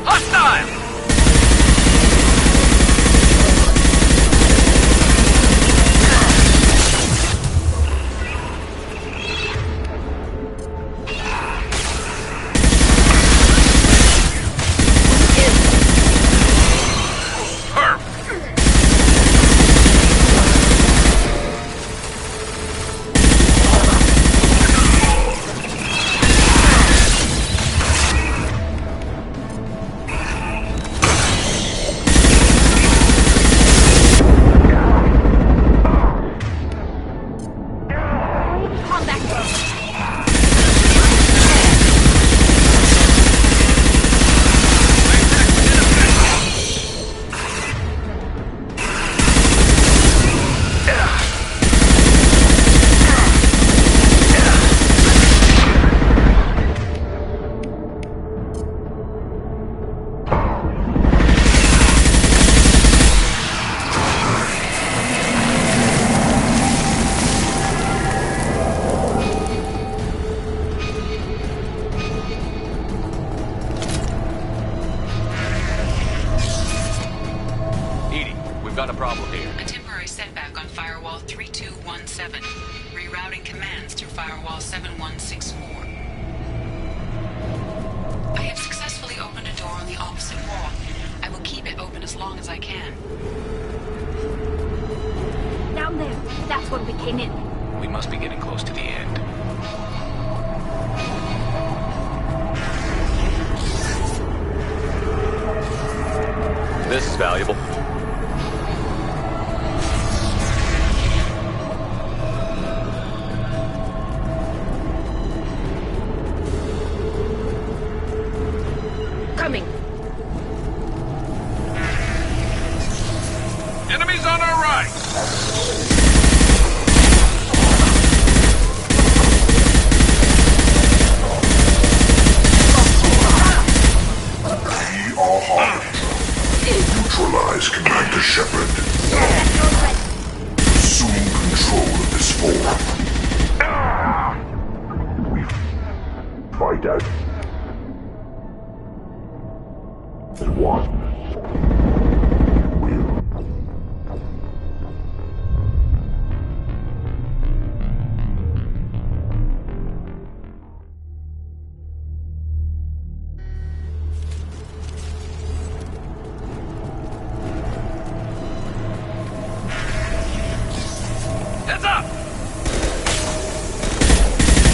Hostile! got a problem here. A temporary setback on Firewall 3217. Rerouting commands through Firewall 7164. I have successfully opened a door on the opposite wall. I will keep it open as long as I can. Down there. That's where we came in. We must be getting close to the end. This is valuable. Coming. Enemies on our right! Neutralize Commander Shepard. Assume control of this form. Fight out. As one. Heads up!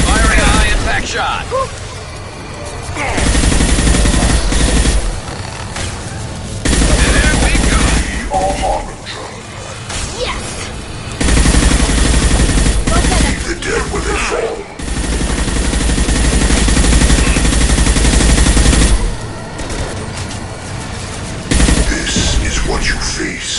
Firing a high impact shot. There we go. We are Harbinger. Yes! Leave the dead where they fall. This is what you face.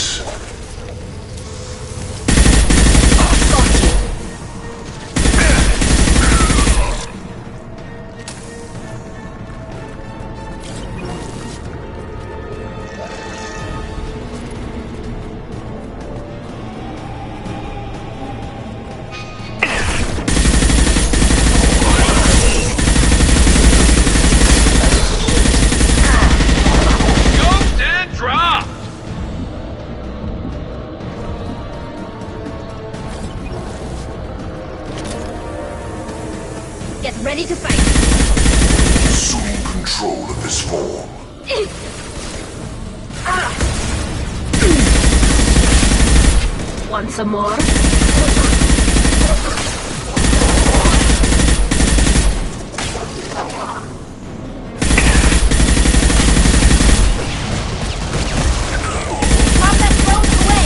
Ghost and drop! Get ready to fight. Assume control of this form. Want some more? Combat thrown away!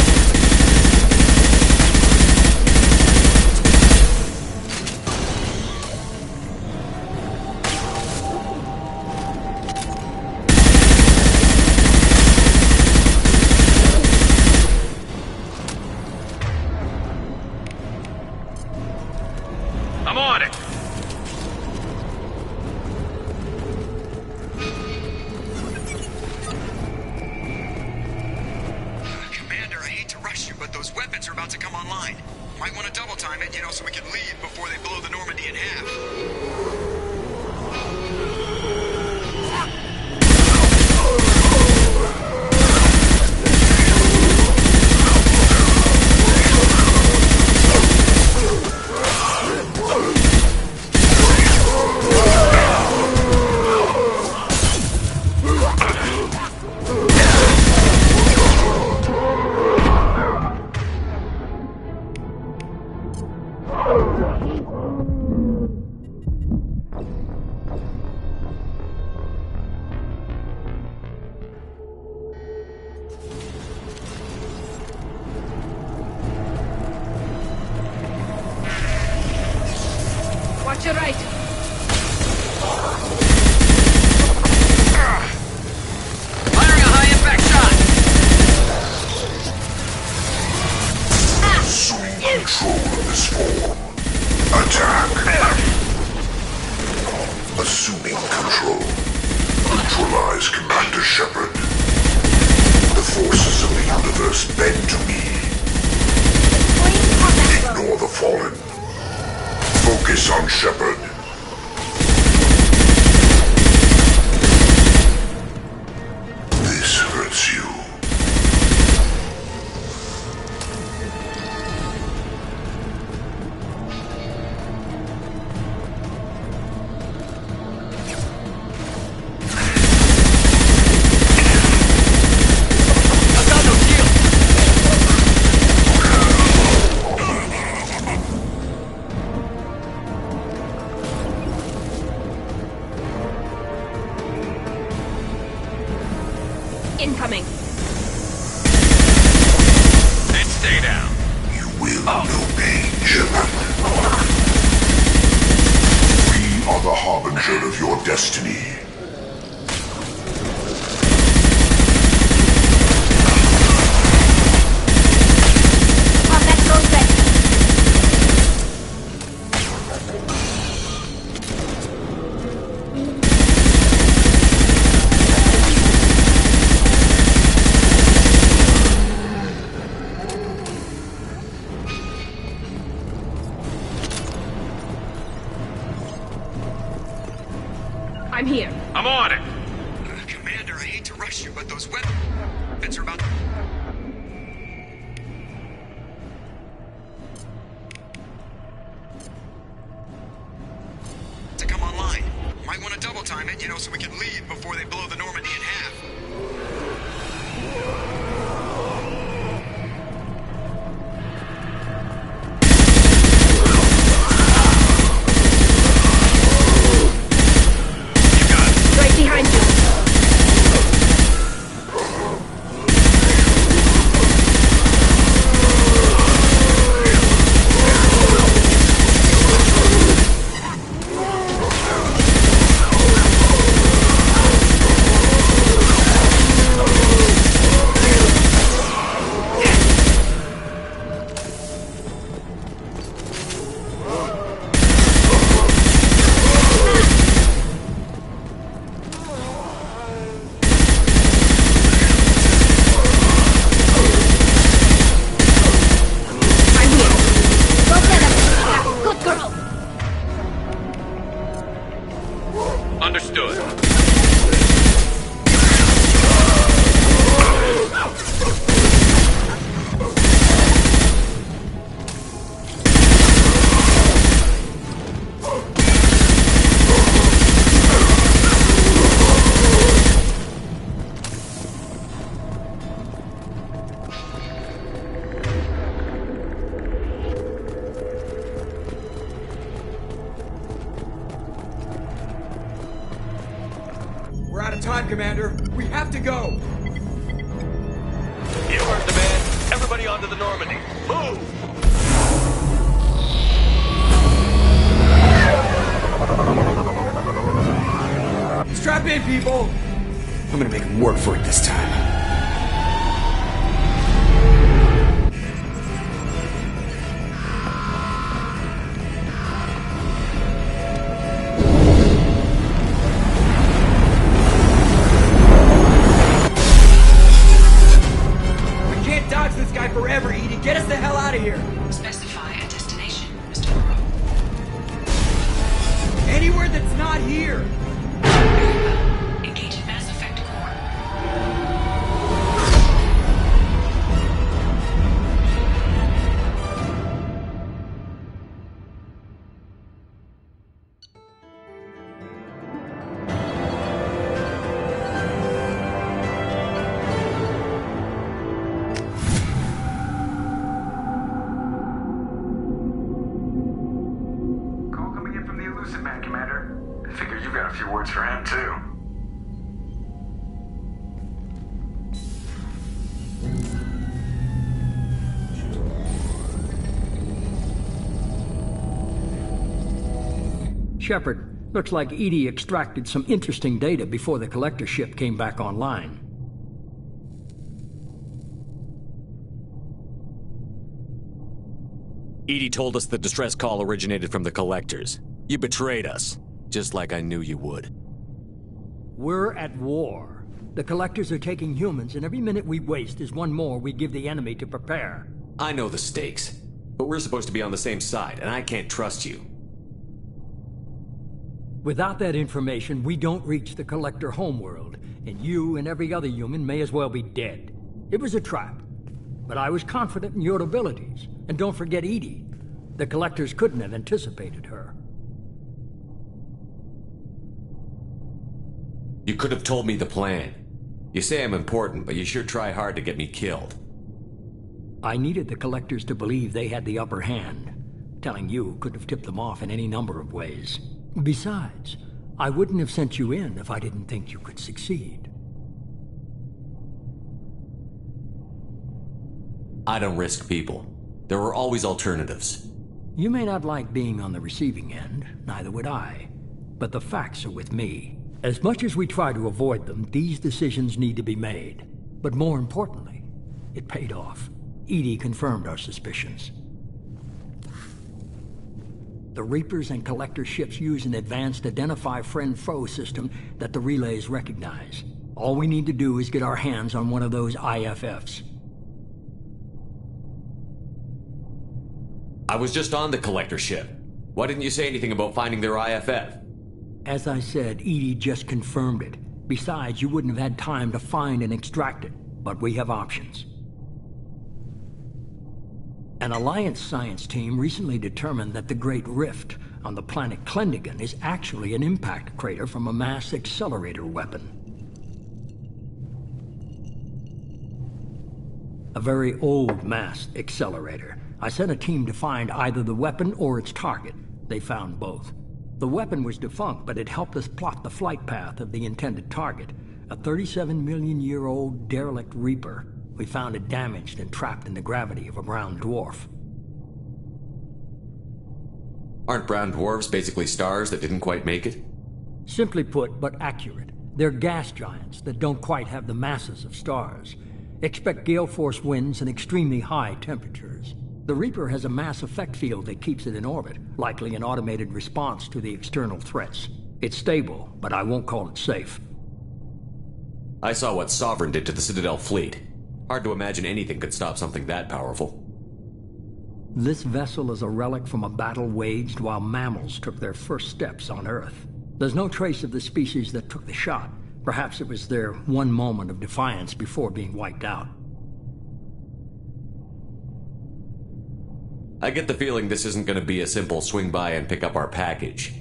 I'm on it! in half. Watch your right. Firing a high impact shot! Assume control of this form. Attack. Assuming control. Neutralize Commander Shepard. The forces of the universe bend to me. Ignore the fallen. Focus on Shepard. This hurts you. Incoming. And stay down. You will know pain, Shepard. We are the harbinger of your destiny. I'm here. I'm on it. Commander, I hate to rush you, but those weapons are about to come online. Might want to double time it, so we can leave before they blow the Normandy in half. Right behind you. Understood. We're out of time, Commander. We have to go. You heard the man. Everybody onto the Normandy. Move! Strap in, people. I'm gonna make them work for it this time. This guy forever, Edie. Get us the hell out of here. Specify a destination, Mr. Moreau. here! Engage in Mass Effect core. Call coming in from the Elusive Man, Commander. I figure you got a few words for him, too. Shepard, looks like EDI extracted some interesting data before the collector ship came back online. EDI told us the distress call originated from the collectors. You betrayed us, just like I knew you would. We're at war. The collectors are taking humans, and every minute we waste is one more we give the enemy to prepare. I know the stakes, but we're supposed to be on the same side, and I can't trust you. Without that information, we don't reach the collector homeworld, and you and every other human may as well be dead. It was a trap, but I was confident in your abilities. And don't forget EDI. The collectors couldn't have anticipated her. You could have told me the plan. You say I'm important, but you sure try hard to get me killed. I needed the collectors to believe they had the upper hand. Telling you could have tipped them off in any number of ways. Besides, I wouldn't have sent you in if I didn't think you could succeed. I don't risk people. There are always alternatives. You may not like being on the receiving end, neither would I. But the facts are with me. As much as we try to avoid them, these decisions need to be made. But more importantly, it paid off. EDI confirmed our suspicions. The Reapers and Collector ships use an advanced Identify Friend-Foe system that the relays recognize. All we need to do is get our hands on one of those IFFs. I was just on the Collector ship. Why didn't you say anything about finding their IFF? As I said, EDI just confirmed it. Besides, you wouldn't have had time to find and extract it. But we have options. An Alliance science team recently determined that the Great Rift on the planet Klendigan is actually an impact crater from a mass accelerator weapon. A very old mass accelerator. I sent a team to find either the weapon or its target. They found both. The weapon was defunct, but it helped us plot the flight path of the intended target, a 37-million-year-old derelict Reaper. We found it damaged and trapped in the gravity of a brown dwarf. Aren't brown dwarfs basically stars that didn't quite make it? Simply put, but accurate. They're gas giants that don't quite have the masses of stars. Expect gale force winds and extremely high temperatures. The Reaper has a mass effect field that keeps it in orbit, likely an automated response to the external threats. It's stable, but I won't call it safe. I saw what Sovereign did to the Citadel fleet. Hard to imagine anything could stop something that powerful. This vessel is a relic from a battle waged while mammals took their first steps on Earth. There's no trace of the species that took the shot. Perhaps it was their one moment of defiance before being wiped out. I get the feeling this isn't going to be a simple swing by and pick up our package.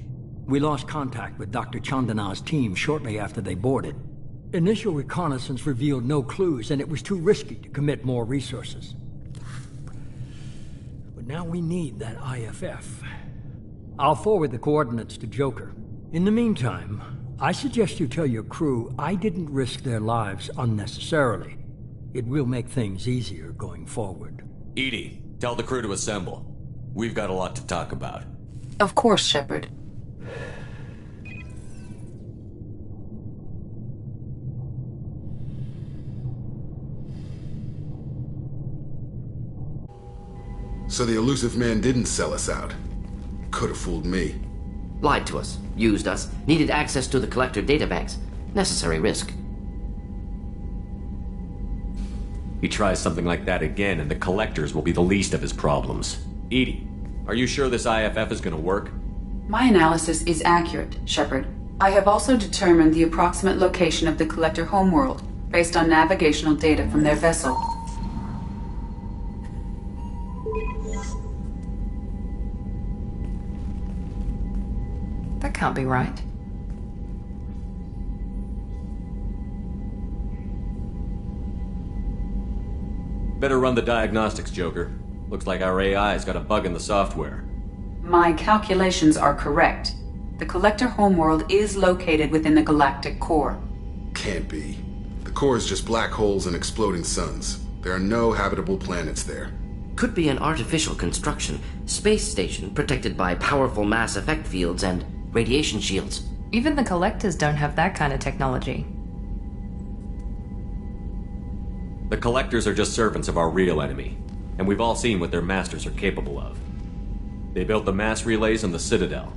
We lost contact with Dr. Chandana's team shortly after they boarded. Initial reconnaissance revealed no clues, and it was too risky to commit more resources. But now we need that IFF. I'll forward the coordinates to Joker. In the meantime, I suggest you tell your crew I didn't risk their lives unnecessarily. It will make things easier going forward. EDI, tell the crew to assemble. We've got a lot to talk about. Of course, Shepard. So the elusive man didn't sell us out. Could have fooled me. Lied to us, used us, needed access to the Collector databanks. Necessary risk. He tries something like that again, and the Collectors will be the least of his problems. EDI, are you sure this IFF is going to work? My analysis is accurate, Shepard. I have also determined the approximate location of the Collector homeworld, based on navigational data from their vessel. That can't be right. Better run the diagnostics, Joker. Looks like our AI's got a bug in the software. My calculations are correct. The Collector homeworld is located within the galactic core. Can't be. The core is just black holes and exploding suns. There are no habitable planets there. Could be an artificial construction, space station protected by powerful mass effect fields and radiation shields. Even the Collectors don't have that kind of technology. The Collectors are just servants of our real enemy, and we've all seen what their masters are capable of. They built the mass relays in the Citadel.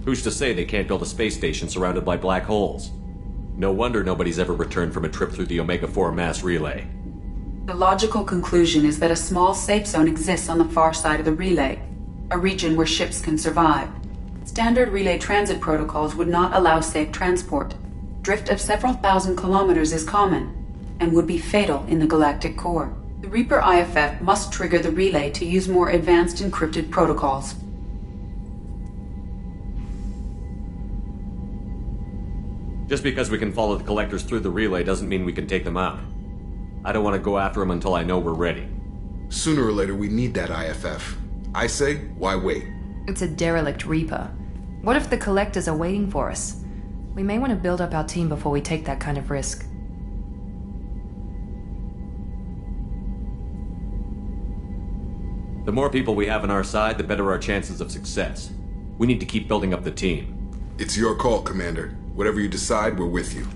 Who's to say they can't build a space station surrounded by black holes? No wonder nobody's ever returned from a trip through the Omega-4 mass relay. The logical conclusion is that a small safe zone exists on the far side of the relay, a region where ships can survive. Standard relay transit protocols would not allow safe transport. Drift of several thousand kilometers is common, and would be fatal in the galactic core. The Reaper IFF must trigger the relay to use more advanced encrypted protocols. Just because we can follow the Collectors through the relay doesn't mean we can take them out. I don't want to go after them until I know we're ready. Sooner or later, we need that IFF. I say, why wait? It's a derelict Reaper. What if the Collectors are waiting for us? We may want to build up our team before we take that kind of risk. The more people we have on our side, the better our chances of success. We need to keep building up the team. It's your call, Commander. Whatever you decide, we're with you.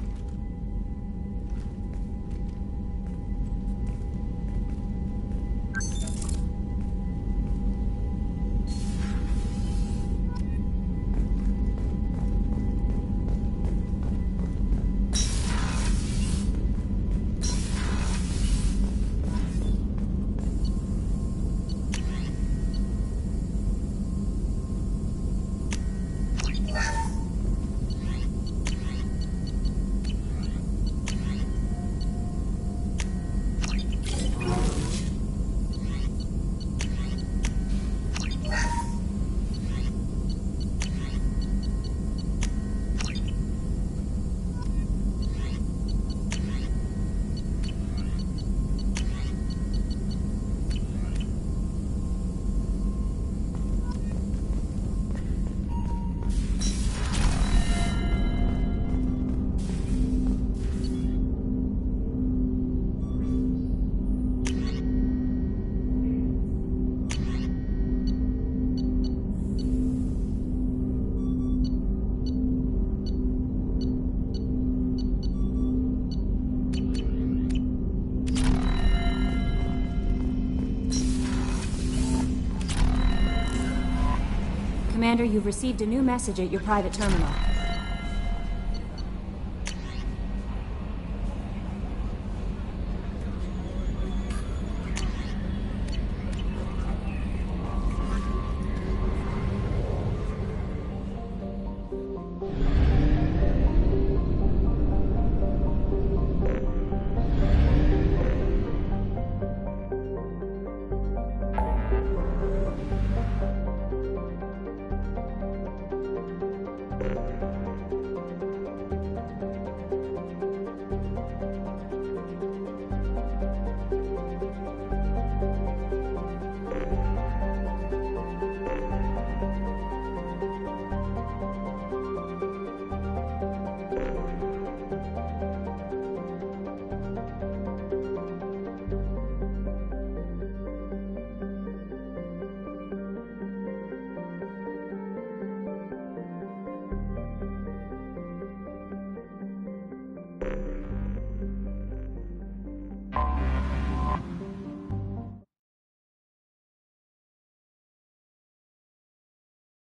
Commander, you've received a new message at your private terminal.